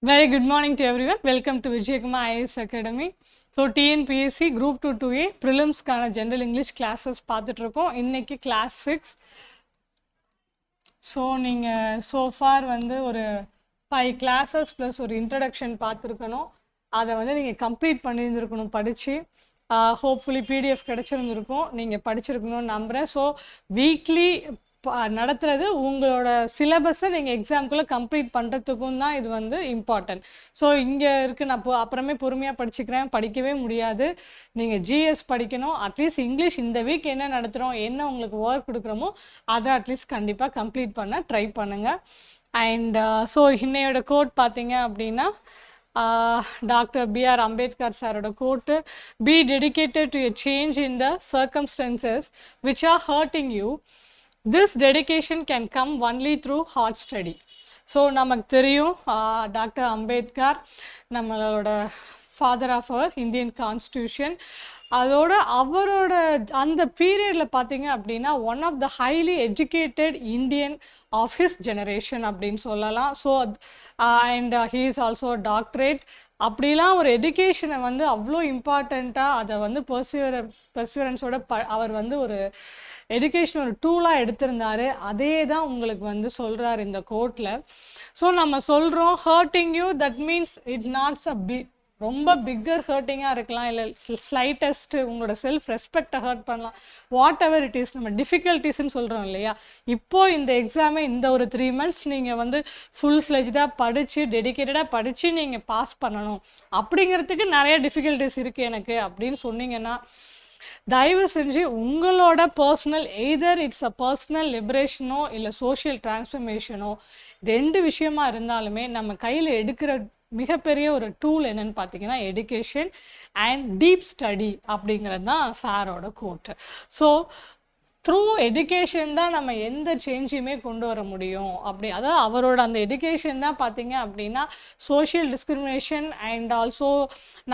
Very good morning to everyone. Welcome to Vijayakumar IAS Academy. So TNPSC Group 2 2A Prelims கான General English classes பார்த்துட்டு இருக்கோம். இன்னைக்கு class 6. So நீங்கள் so far வந்து ஒரு 5 classes plus ஒரு introduction பார்த்துருக்கணும். அதை வந்து நீங்கள் கம்ப்ளீட் பண்ணியிருந்துருக்கணும் படித்து. ஹோப்ஃபுல்லி பிடிஎஃப் கிடச்சிருந்துருக்கும், நீங்கள் படிச்சிருக்கணும்னு நம்புகிறேன். ஸோ வீக்லி நடத்துறது உங்களோட சிலபஸை நீங்கள் எக்ஸாம்குள்ளே கம்ப்ளீட் பண்ணுறதுக்கும் தான் இது வந்து இம்பார்ட்டன்ட். ஸோ இங்கே இருக்குது, நான் அப்புறமே பொறுமையாக படிச்சுக்கிறேன், படிக்கவே முடியாது. நீங்கள் ஜிஎஸ் படிக்கணும், அட்லீஸ்ட் இங்கிலீஷ் இந்த வீக் என்ன நடத்துகிறோம், என்ன உங்களுக்கு ஒர்க் கொடுக்குறோமோ அதை அட்லீஸ்ட் கண்டிப்பாக கம்ப்ளீட் பண்ண ட்ரை பண்ணுங்கள். அண்ட் ஸோ இன்னையோட கோட் பார்த்தீங்க அப்படின்னா டாக்டர் பிஆர் அம்பேத்கர் சாரோட quote, be dedicated to a change in the circumstances which are hurting you. This dedication can come only through hard study. So நமக்கு தெரியும் டாக்டர் அம்பேத்கர் நம்மளோட father of our Indian constitution. அதோட அவரோட அந்த பீரியடில் பார்த்தீங்க அப்படின்னா one of the highly educated Indian of his generation அப்படின்னு சொல்லலாம். So and he is also doctorate. அப்படிலாம் ஒரு எஜுகேஷனை வந்து அவ்வளோ இம்பார்ட்டண்ட்டாக அதை வந்து பர்சிவரன்ஸோட அவர் வந்து ஒரு எஜுகேஷன் ஒரு டூலாக எடுத்திருந்தாரு. அதே தான் உங்களுக்கு வந்து சொல்கிறார் இந்த கோர்ட்டில். ஸோ நம்ம சொல்கிறோம் hurting you, that means it nots ரொம்ப பிக்கர் ஹர்ட்டிங்காக இருக்கலாம், இல்லை ஸ்லைட்டஸ்ட்டு உங்களோட செல்ஃப் ரெஸ்பெக்டை ஹர்ட் பண்ணலாம். வாட் எவர் இட் இஸ், நம்ம டிஃபிகல்ட்டிஸ்ன்னு சொல்கிறோம் இல்லையா. இப்போது இந்த எக்ஸாமே இந்த ஒரு 3 months நீங்கள் வந்து ஃபுல் ஃப்ளெஜ்டாக படித்து டெடிக்கேட்டடாக படித்து நீங்கள் பாஸ் பண்ணணும். அப்படிங்கிறதுக்கு நிறைய டிஃபிகல்ட்டிஸ் இருக்குது எனக்கு அப்படின்னு சொன்னீங்கன்னா தயவு செஞ்சு உங்களோட personal either it's a personal லிபரேஷனோ இல்லை சோஷியல் டிரான்ஸ்ஃபர்மேஷனோ, 2 விஷயமா இருந்தாலுமே நம்ம கையில் எடுக்கிற மிகப்பெரிய ஒரு டூல் என்னன்னு பார்த்தீங்கன்னா எஜுகேஷன் அண்ட் டீப் ஸ்டடி அப்படிங்கிறது தான் சாரோட கோட்டு. ஸோ த்ரூ எஜுகேஷன் தான் நம்ம எந்த சேஞ்சையுமே கொண்டு வர முடியும். அதாவது அவரோட அந்த எஜுகேஷன் தான் பார்த்தீங்க அப்படின்னா சோஷியல் டிஸ்கிரிமினேஷன் அண்ட் ஆல்சோ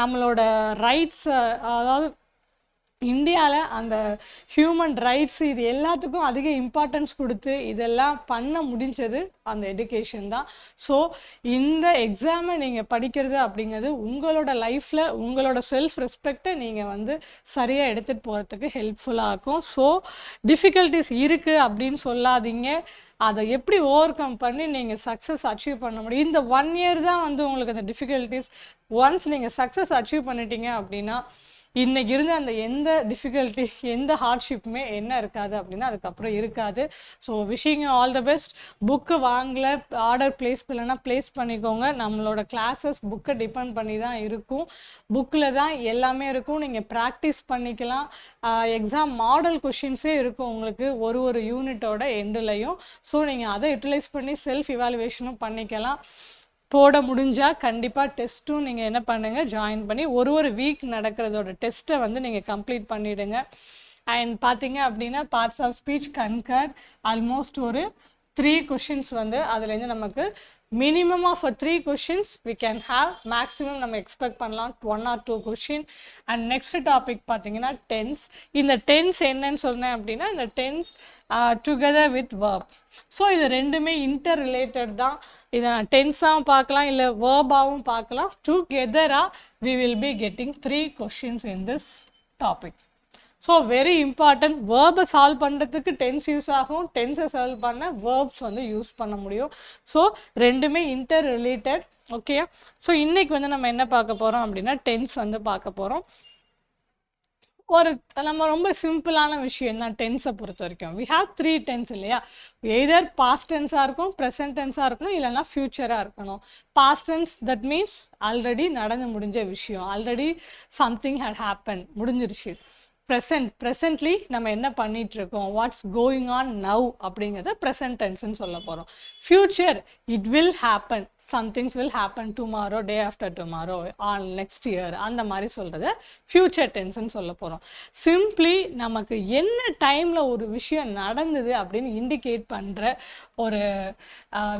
நம்மளோட ரைட்ஸ், அதாவது இந்தியாவில் அந்த ஹியூமன் ரைட்ஸ் இது எல்லாத்துக்கும் அதிக இம்பார்ட்டன்ஸ் கொடுத்து இதெல்லாம் பண்ண முடிஞ்சது அந்த எஜுகேஷன் தான். ஸோ இந்த எக்ஸாமை நீங்கள் படிக்கிறது அப்படிங்கிறது உங்களோட லைஃப்பில் உங்களோட செல்ஃப் ரெஸ்பெக்டை நீங்கள் வந்து சரியாக எடுத்துகிட்டு போகிறதுக்கு ஹெல்ப்ஃபுல்லாக இருக்கும். ஸோ டிஃபிகல்ட்டிஸ் இருக்குது அப்படின்னு சொல்லாதீங்க, அதை எப்படி ஓவர் கம் பண்ணி நீங்கள் சக்ஸஸ் அச்சீவ் பண்ண முடியும். இந்த 1 year தான் வந்து உங்களுக்கு அந்த டிஃபிகல்ட்டிஸ். ஒன்ஸ் நீங்கள் சக்ஸஸ் அச்சீவ் பண்ணிட்டீங்க அப்படின்னா இன்றைக்கி இருந்த அந்த எந்த டிஃபிகல்ட்டி எந்த ஹார்ட்ஷிப்புமே என்ன இருக்காது அப்படின்னா அதுக்கப்புறம் இருக்காது. So wishing you all the best. Book வாங்கலை, ஆர்டர் ப்ளேஸ் இல்லைன்னா ப்ளேஸ் பண்ணிக்கோங்க. நம்மளோட கிளாஸஸ் புக்கை டிபெண்ட் பண்ணி தான் இருக்கும், புக்கில் தான் எல்லாமே இருக்கும். நீங்கள் ப்ராக்டிஸ் பண்ணிக்கலாம். எக்ஸாம் மாடல் கொஷின்ஸே இருக்கும் உங்களுக்கு ஒரு யூனிட்டோட எண்டுலையும். ஸோ நீங்கள் அதை யூட்டிலைஸ் பண்ணி செல்ஃப் இவாலுவேஷனும் பண்ணிக்கலாம். போட முடிஞ்சால் கண்டிப்பாக டெஸ்ட்டும் நீங்கள் என்ன பண்ணுங்கள், ஜாயின் பண்ணி ஒரு வீக் நடக்கிறதோட டெஸ்ட்டை வந்து நீங்கள் கம்ப்ளீட் பண்ணிவிடுங்க. அண்ட் பார்த்தீங்க அப்படின்னா பார்ட்ஸ் ஆஃப் ஸ்பீச் கன்கர் ஆல்மோஸ்ட் ஒரு 3 questions வந்து அதுலேருந்து நமக்கு minimum of 3 questions we can have, maximum நம்ம எக்ஸ்பெக்ட் பண்ணலாம் 1 or 2 questions. And next topic பார்த்தீங்கன்னா டென்ஸ். இந்த டென்ஸ் என்னன்னு சொன்னேன் அப்படின்னா இந்த tense together with verb. So இது ரெண்டுமே இன்டர் ரிலேட்டட் தான். இதை நான் டென்ஸாகவும் பார்க்கலாம் இல்லை வேர்பாகவும் பார்க்கலாம். டுகெதராக we will be getting 3 questions in this topic. So very important. வேர்பை சால்வ் பண்ணுறதுக்கு டென்ஸ் யூஸ் ஆகும், டென்ஸை சால்வ் பண்ண வேர்ப்ஸ் வந்து யூஸ் பண்ண முடியும். ஸோ ரெண்டுமே இன்டர் ரிலேட்டட். ஓகே, ஸோ இன்றைக்கி வந்து நம்ம என்ன பார்க்க போகிறோம் அப்படின்னா டென்ஸ் வந்து பார்க்க போகிறோம். நம்ம ரொம்ப சிம்பிளான விஷயம் தான் டென்ஸை பொறுத்த வரைக்கும். வி ஹாவ் 3 tense இல்லையா. எய்தர் பாஸ்ட் டென்ஸாக இருக்கும், ப்ரெசன்ட் டென்ஸாக இருக்கணும், இல்லைனா ஃப்யூச்சராக இருக்கணும். Past tense that means already நடந்து முடிஞ்ச விஷயம், ஆல்ரெடி சம்திங் ஹேட் ஹேப்பன், முடிஞ்சிருச்சு. ப்ரெசன்ட்லி நம்ம என்ன பண்ணிகிட்ருக்கோம், வாட்ஸ் கோயிங் ஆன் நவ் அப்படிங்கிறத ப்ரெசன்ட் டென்ஸ்ன்னு சொல்ல போகிறோம். Future it will happen, somethings will happen tomorrow, day after tomorrow, on next year, அந்த மாதிரி சொல்கிறத ஃப்யூச்சர் டென்ஸ்ன்னு சொல்ல போகிறோம். சிம்ப்ளி நமக்கு என்ன டைமில் ஒரு விஷயம் நடந்தது அப்படின்னு இண்டிகேட் பண்ணுற ஒரு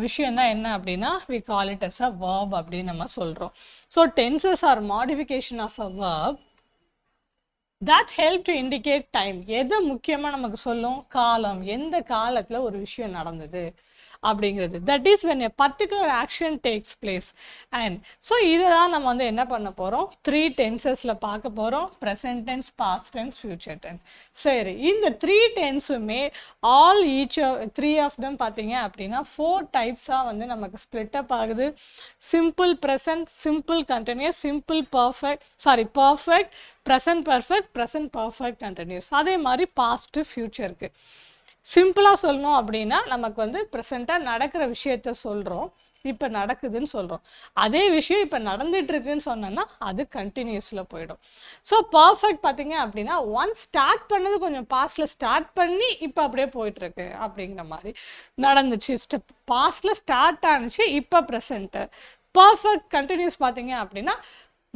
விஷயந்தான் என்ன அப்படின்னா we call it as a verb அப்படின்னு நம்ம சொல்கிறோம். So tenses are modification of a verb that help to indicate time. எது முக்கியமாக நமக்கு சொல்லும், காலம், எந்த காலத்தில் ஒரு விஷயம் நடந்தது அப்படிங்கிறது. That is when a particular action takes place. And so இதை தான் நம்ம வந்து என்ன பண்ண போகிறோம், 3 டென்சஸில் பார்க்க போகிறோம். Present tense, past tense, future tense. சரி, இந்த 3 டென்ஸுமே ஆல் ஈச் 3 ஆஃப் தம் பார்த்தீங்க அப்படின்னா 4 டைப்ஸாக வந்து நமக்கு ஸ்ப்ளிட் அப் ஆகுது. Simple present, simple continuous, simple perfect, present perfect, present perfect continuous. அதே மாதிரி பாஸ்ட்டு ஃபியூச்சருக்கு. சிம்பிளாக சொல்லணும் அப்படின்னா நமக்கு வந்து ப்ரெசண்ட்டாக நடக்கிற விஷயத்த சொல்கிறோம், இப்போ நடக்குதுன்னு சொல்கிறோம். அதே விஷயம் இப்போ நடந்துகிட்ருக்குன்னு சொன்னோன்னா அது கண்டினியூஸில் போயிடும். ஸோ பர்ஃபெக்ட் பார்த்தீங்க அப்படின்னா ஒன்ஸ் ஸ்டார்ட் பண்ணது கொஞ்சம் பாஸ்டில் ஸ்டார்ட் பண்ணி இப்போ அப்படியே போயிட்டுருக்கு அப்படிங்கிற மாதிரி நடந்துச்சு. பாஸ்டில் ஸ்டார்ட் ஆனிச்சு, இப்போ ப்ரெசண்ட்டு. பர்ஃபெக்ட் கண்டினியூஸ் பார்த்தீங்க அப்படின்னா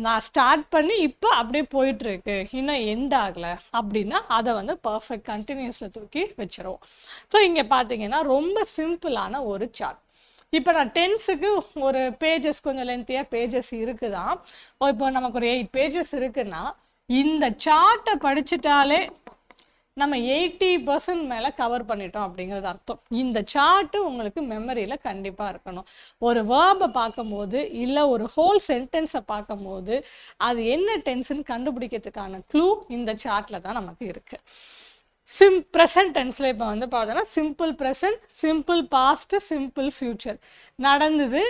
நான் ஸ்டார்ட் பண்ணி இப்போ அப்படியே போயிட்டுருக்கு, இன்னும் எண்ட் ஆகலை அப்படின்னா அதை வந்து பர்ஃபெக்ட் கண்டினியூஸில் தூக்கி வச்சிருவோம். ஸோ இங்கே பார்த்தீங்கன்னா ரொம்ப சிம்பிளான ஒரு சார்ட். இப்போ நான் டென்ஸுக்கு ஒரு பேஜஸ் கொஞ்சம் லென்த்தியாக பேஜஸ் இருக்குதான். இப்போ நமக்கு ஒரு 8 பேஜஸ் இருக்குன்னா இந்த சார்ட்டை படிச்சுட்டாலே நம்ம 80% மேலே கவர் பண்ணிட்டோம் அப்படிங்கிறது அர்த்தம். இந்த சார்ட்டு உங்களுக்கு மெமரியில் கண்டிப்பாக இருக்கணும். ஒரு வேர்பை பார்க்கும்போது இல்லை ஒரு ஹோல் சென்டென்ஸை பார்க்கும்போது அது என்ன டென்ஸ்ன்னு கண்டுபிடிக்கிறதுக்கான க்ளூ இந்த சார்ட்டில் தான் நமக்கு இருக்குது. ப்ரெசன்ட் டென்ஸில் இப்போ வந்து பார்த்தோன்னா simple present, simple passed, simple future. நடந்தது,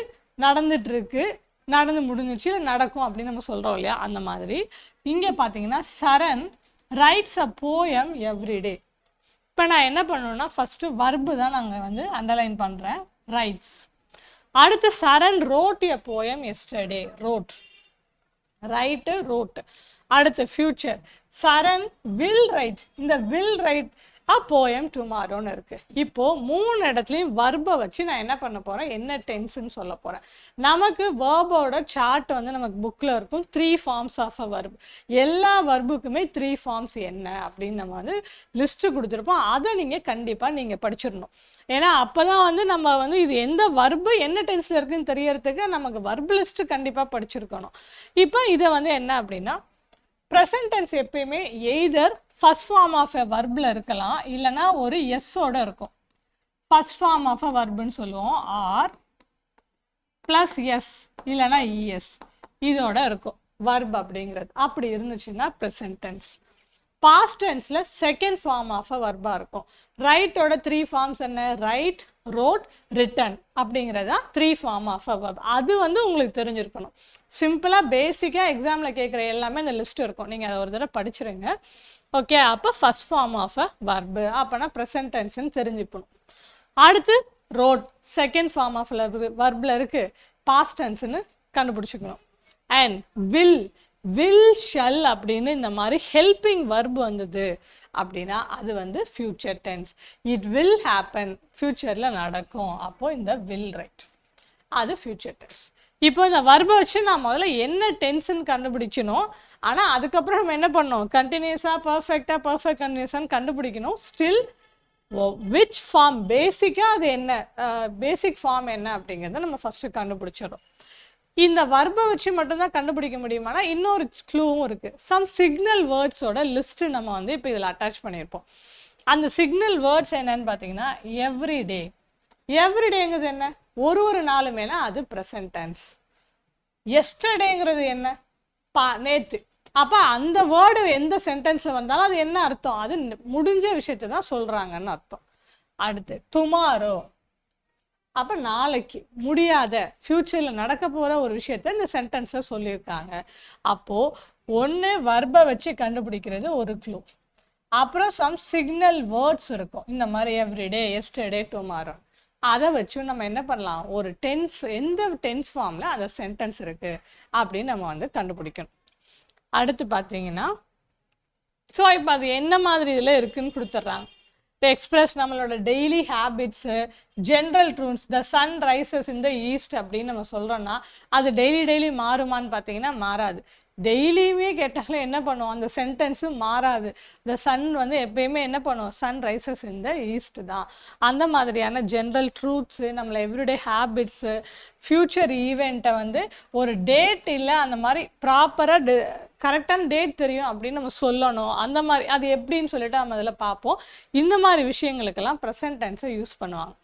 நடந்துட்டுருக்கு, நடந்து முடிஞ்சிச்சு, இல்லை நடக்கும் அப்படின்னு நம்ம சொல்கிறோம் இல்லையா, அந்த மாதிரி. இங்கே பார்த்தீங்கன்னா சரண் ரைட்ஸ் அ போயம் எவ்ரிடே. இப்போ நான் என்ன பண்ணணும்னா ஃபஸ்ட்டு வர்பு தான் நாங்கள் வந்து அண்டர்லைன் பண்ணுறேன், ரைட்ஸ். அடுத்து Saran wrote a poem yesterday, wrote, write, wrote. அடுத்து ஃபியூச்சர், சரண் வில் ரைட், இந்த வில் ரைட் அ போயம் டுமாரோன்னு இருக்குது. இப்போது 3 இடத்துலையும் வர்பை வச்சு நான் என்ன பண்ண போகிறேன், என்ன டென்ஸுன்னு சொல்ல போகிறேன். நமக்கு வேர்போட சார்ட் வந்து நமக்கு புக்கில் இருக்கும். 3 ஃபார்ம்ஸ் ஆஃப் அ வர்பு. எல்லா வர்புக்குமே 3 ஃபார்ம்ஸ் என்ன அப்படின்னு நம்ம வந்து லிஸ்ட்டு கொடுத்துருப்போம். அதை நீங்கள் கண்டிப்பாக படிச்சிடணும். ஏன்னா அப்போ தான் வந்து நம்ம வந்து இது எந்த வர்பு என்ன டென்ஸில் இருக்குதுன்னு தெரியறதுக்கு நமக்கு வர்பு லிஸ்ட்டு கண்டிப்பாக படிச்சிருக்கணும். இப்போ இதை வந்து என்ன அப்படின்னா ப்ரெசன்ட் டென்ஸ் எப்பயுமே either first form of a வர்பில் இருக்கலாம், இல்லைனா ஒரு எஸ்ஸோட இருக்கும். ஃபர்ஸ்ட் ஃபார்ம் ஆஃப் அ வர்புன்னு சொல்லுவோம், ஆர் ப்ளஸ் எஸ் இல்லைனா இஎஸ் இதோட இருக்கும் வர்ப் அப்படிங்கிறது. அப்படி இருந்துச்சுன்னா ப்ரெசன்ட் டென்ஸ். பாஸ்ட் டென்ஸில் செகண்ட் ஃபார்ம் ஆஃப் அ வர்பாக இருக்கும். ரைட்டோட 3 ஃபார்ம்ஸ் என்ன, ரைட், ரோட், ரிட்டன் அப்படிங்கிறதா 3 ஃபார்ம் ஆஃப் அ வர்ப். அது வந்து உங்களுக்கு தெரிஞ்சிருக்கணும். சிம்பிளாக பேசிக்காக எக்ஸாமில் கேட்குற எல்லாமே இந்த லிஸ்ட் இருக்கும், நீங்கள் அதை ஒரு தடவை படிச்சுருங்க. ஓகே, அப்போ first form of a verb, அப்போனா ப்ரெசன்ட் டென்ஸ்ன்னு தெரிஞ்சுக்கணும். அடுத்து ரோட் செகண்ட் ஃபார்ம் ஆஃப் வர்பில் இருக்குது, பாஸ்ட் டென்ஸ்ன்னு கண்டுபிடிச்சிக்கணும். அண்ட் வில் ஷல் அப்படின்னு இந்த மாதிரி ஹெல்பிங் வர்பு வந்தது அப்படின்னா அது வந்து future tense. It will happen, ஃபியூச்சரில் நடக்கும், அப்போது இந்த வில் ரைட் அது ஃபியூச்சர் டென்ஸ். இப்போ இந்த வர்பை வச்சு நான் முதல்ல என்ன டென்ஸ்ன்னு கண்டுபிடிக்கணும். ஆனால் அதுக்கப்புறம் நம்ம என்ன பண்ணணும், கண்டினியூஸாக பர்ஃபெக்ட் கண்டினியூஸான்னு கண்டுபிடிக்கணும். ஸ்டில் விச் ஃபார்ம் பேசிக்காக அது என்ன, பேசிக் ஃபார்ம் என்ன அப்படிங்கிறத நம்ம ஃபஸ்ட்டு கண்டுபிடிச்சிடறோம். இந்த வர்பை வச்சு மட்டும்தான் கண்டுபிடிக்க முடியுமானா இன்னொரு க்ளூவும் இருக்குது. சம் சிக்னல் வேர்ட்ஸோட லிஸ்ட்டு நம்ம வந்து இப்போ இதில் அட்டாச் பண்ணியிருப்போம். அந்த சிக்னல் வேர்ட்ஸ் என்னன்னு பார்த்தீங்கன்னா எவ்ரிடே. எவ்ரிடேங்கிறது என்ன, ஒரு நாளுமேனா அது ப்ரெசன்ட் டென்ஸ். எஸ்டர்டேங்கிறது என்ன, நேற்று. அப்போ அந்த வேர்டு எந்த சென்டென்ஸில் வந்தாலும் அது என்ன அர்த்தம், அது முடிஞ்ச விஷயத்தை தான் சொல்கிறாங்கன்னு அர்த்தம். அடுத்து டுமாரோ, அப்போ நாளைக்கு, முடியாத ஃப்யூச்சரில் நடக்க போகிற ஒரு விஷயத்த இந்த சென்டென்ஸில் சொல்லியிருக்காங்க. அப்போது ஒன்று வர்பை வச்சு கண்டுபிடிக்கிறது ஒரு க்ளூ. அப்புறம் சம் சிக்னல் வேர்ட்ஸ் இருக்கும், இந்த மாதிரி எவ்ரிடே, எஸ்டர்டே, டுமாரோ. அதை வச்சு நம்ம என்ன பண்ணலாம், ஒரு டென்ஸ் எந்த டென்ஸ் ஃபார்மில் அந்த சென்டென்ஸ் இருக்குது அப்படின்னு நம்ம வந்து கண்டுபிடிக்கணும். அடுத்து பார்த்தீங்கன்னா ஸோ இப்போ அது என்ன மாதிரி இதில் இருக்குதுன்னு கொடுத்துட்றாங்க. எக்ஸ்பிரஸ் நம்மளோட daily habits, general truths, the sun rises in the east அப்படின்னு நம்ம சொல்கிறோன்னா அது டெய்லி மாறுமான்னு பார்த்தீங்கன்னா மாறாது. டெய்லியுமே கேட்டாலும் என்ன பண்ணுவோம், அந்த சென்டென்ஸு மாறாது. த சன் வந்து எப்பயுமே என்ன பண்ணுவோம், sun rises in the east தான். அந்த மாதிரியான ஜென்ரல் ட்ரூத்ஸு, நம்மளை எவ்ரிடே ஹேபிட்ஸு, ஃப்யூச்சர் ஈவெண்ட்டை வந்து ஒரு டேட் இல்லை அந்த மாதிரி ப்ராப்பராக கரெக்டான டேட் தெரியும் அப்படின்னு நம்ம சொல்லணும். அந்த மாதிரி அது எப்படின்னு சொல்லிட்டு நம்ம அதில் பார்ப்போம். இந்த மாதிரி விஷயங்களுக்கெல்லாம் ப்ரெசன்ட் டென்ஸை யூஸ் பண்ணுவாங்க.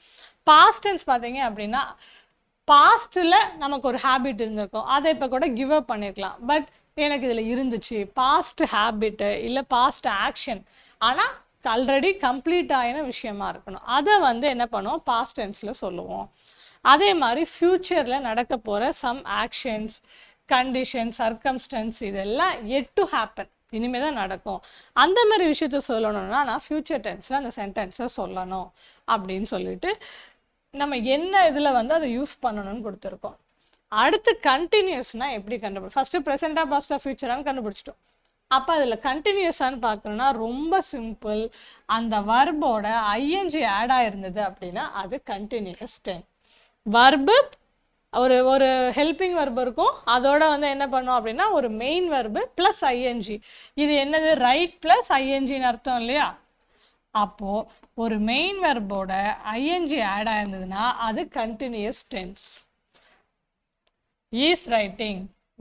பாஸ்ட் டென்ஸ் பார்த்தீங்க அப்படின்னா பாஸ்ட்டில் நமக்கு ஒரு ஹேபிட் இருந்திருக்கும், அதை இப்போ கூட கிவ் அப் பண்ணியிருக்கலாம். பட் எனக்கு இதில் இருந்துச்சு பாஸ்ட் ஹேபிட்டு இல்லை பாஸ்ட் ஆக்ஷன், ஆனால் ஆல்ரெடி கம்ப்ளீட் ஆகின விஷயமா இருக்கணும். அதை வந்து என்ன பண்ணுவோம், பாஸ்ட் டென்ஸில் சொல்லுவோம். அதே மாதிரி ஃப்யூச்சரில் நடக்க போகிற சம் ஆக்ஷன்ஸ், கண்டிஷன், சர்க்கம்ஸ்டன்ஸ் இதெல்லாம் எட் டு ஹேப்பன், இனிமேல் தான் நடக்கும். அந்த மாதிரி விஷயத்த சொல்லணும்னா நான் ஃப்யூச்சர் டென்ஸில் அந்த சென்டென்ஸை சொல்லணும் அப்படின்னு சொல்லிட்டு நம்ம என்ன இதில் வந்து அதை யூஸ் பண்ணணும்னு கொடுத்துருக்கோம். அடுத்து கண்டினியூஸ்னால் எப்படி கண்டுபிடிச்சோம், ஃபஸ்ட்டு ப்ரெசென்ட்டாக பாஸ்ட்டாக ஃப்யூச்சரானு கண்டுபிடிச்சிட்டோம். அப்போ அதில் கண்டினியூஸானு பார்க்கணுன்னா ரொம்ப சிம்பிள். அந்த வர்போட ஐஎன்ஜி ஆட் ஆகிருந்தது அப்படின்னா அது கண்டினியூஸ் டென்ஸ். வர்பு ஒரு ஒரு ஹெல்பிங் வர்பு இருக்கும், அதோட வந்து என்ன பண்ணோம் அப்படின்னா ஒரு மெயின் வர்பு ப்ளஸ் ஐஎன்ஜி. இது என்னது, ரைட் ப்ளஸ் ஐஎன்ஜின்னு அர்த்தம் இல்லையா? அப்போது ஒரு மெயின் வர்போட ஐஎன்ஜி ஆட் ஆயிருந்ததுன்னா அது continuous tense. Is writing,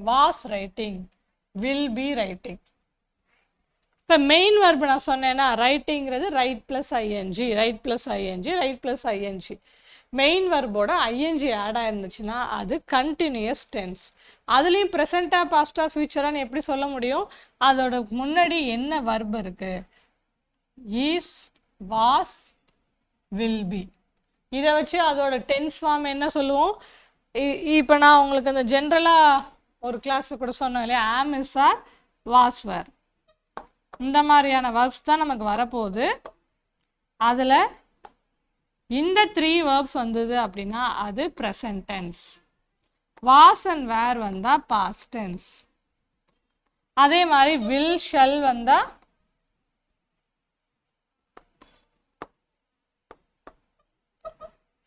was writing, will be writing. இப்போ மெயின் வர்பு நான் சொன்னேன்னா ரைட்டிங்கிறது write plus ING, write plus ING, write plus ING. Main வர்போட ஐஎன்ஜி ஆட் ஆயிருந்துச்சுன்னா அது கண்டினியூஸ் டென்ஸ். அதுலேயும் ப்ரெசென்ட்டாக பாஸ்ட்டாக ஃப்யூச்சரான்னு எப்படி சொல்ல முடியும், அதோட முன்னாடி என்ன வர்பு இருக்குது, இஸ், வாஸ், வில் பி. இதை வச்சு அதோட டென்ஸ் ஃபார்ம் என்ன சொல்லுவோம். இப்போ நான் உங்களுக்கு அந்த ஜென்ரலாக ஒரு கிளாஸில் கூட சொன்னேன் இல்லையா, ஆம், இஸ், ஆர், வாஸ், வேர், இந்த மாதிரியான வர்ப்ஸ் தான் நமக்கு வரப்போகுது. அதில் இந்த 3 வேர்ப்ஸ் வந்தது அப்படின்னா அது present tense. Was and where வந்தால் பாஸ்ட் டென்ஸ். அதே மாதிரி வில், ஷல் வந்தால்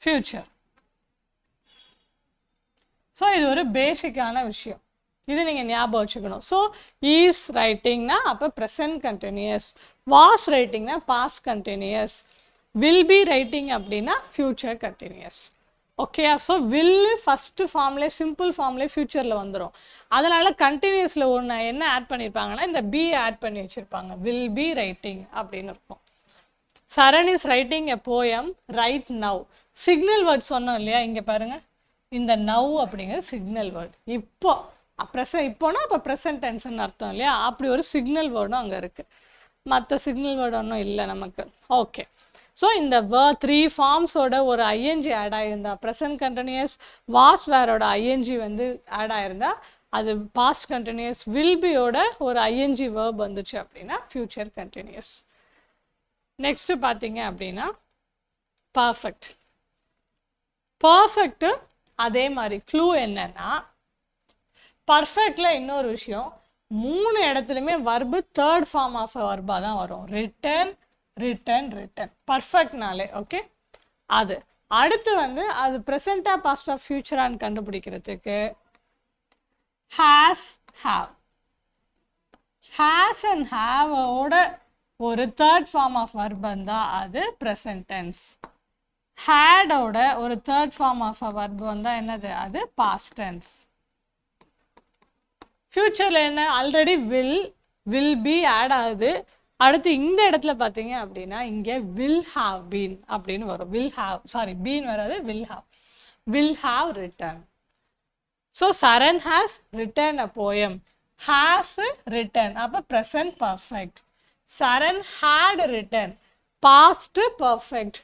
ஃபியூச்சர். ஸோ இது ஒரு பேசிக்கான விஷயம், இது நீங்கள் ஞாபகம் வச்சுக்கணும். ஸோ இஸ் ரைட்டிங்னா அப்போ ப்ரெசன்ட் கண்டினியூஸ், வாஸ் ரைட்டிங்னா past continuous, will be writing அப்படின்னா future continuous. Okay, so will first ஃபார்ம்லேயே சிம்பிள் ஃபார்ம்லேயே ஃப்யூச்சரில் வந்துடும். அதனால் கண்டினியூஸில் ஒன்று என்ன ஆட் பண்ணியிருப்பாங்கன்னா இந்த பி ஆட் பண்ணி வச்சுருப்பாங்க, வில் பி ரைட்டிங் அப்படின்னு இருக்கும். Saran is writing a poem right now. Signal word சொன்னோம் இல்லையா, இங்கே பாருங்கள், இந்த நவ் அப்படிங்கிற சிக்னல் வேர்ட். இப்போனா அப்போ ப்ரெசன்ட் டென்ஸ்ன்னு அர்த்தம் இல்லையா, அப்படி ஒரு சிக்னல் வேர்டும் அங்கே இருக்குது. மற்ற சிக்னல் வேர்டு ஒன்றும் இல்லை நமக்கு. ஓகே, ஸோ இந்த 3 ஃபார்ம்ஸோட ஒரு ஐஎன்ஜி ஆட் ஆகிருந்தா ப்ரெசன்ட் கண்டினியூஸ், வாஸ் வேரோட ஐஎன்ஜி வந்து ஆட் ஆகிருந்தா அது பாஸ்ட் கண்டினியூஸ், வில் பியோட ஒரு ஐஎன்ஜி வேர்ப் வந்துச்சு அப்படின்னா ஃப்யூச்சர் கண்டினியூஸ். நெக்ஸ்ட்டு பார்த்தீங்க அப்படின்னா பர்ஃபெக்ட். பர்ஃபெக்ட்டு அதே மாதிரி க்ளூ என்னன்னா, பர்ஃபெக்டில் இன்னொரு விஷயம், 3 இடத்துலையுமே வர்பு தேர்ட் ஃபார்ம் ஆஃப் வர்பாக தான் வரும். ரிட்டன், ரிட்டன், ரிட்டன், பர்ஃபெக்ட்னாலே. ஓகே, அது அடுத்து வந்து அது ப்ரெசென்ட்டாக பாஸ்ட்டாக ஃப்யூச்சரான்னு கண்டுபிடிக்கிறதுக்கு ஹேஸ், ஹாவ். ஹேஸ் அண்ட் ஹாவோட ஒரு தேர்ட் ஃபார்ம் ஆஃப் வர்ப் வந்தால் அது ப்ரெசன்ட் டென்ஸ். ஹேடோட ஒரு தேர்ட் ஃபார்ம் ஆஃப் வர்ப் வந்தால் என்னது, அது பாஸ்ட் டென்ஸ். ஃப்யூச்சரில் என்ன, ஆல்ரெடி வில் பி ஆட் ஆகுது. அடுத்து இந்த இடத்துல பார்த்தீங்க அப்படின்னா இங்கே வில் ஹாவ் பீன் அப்படின்னு வரும். பீன் வராது, will have written. So Saran has written a poem, has written, அப்போ present perfect. Saran had written, past perfect.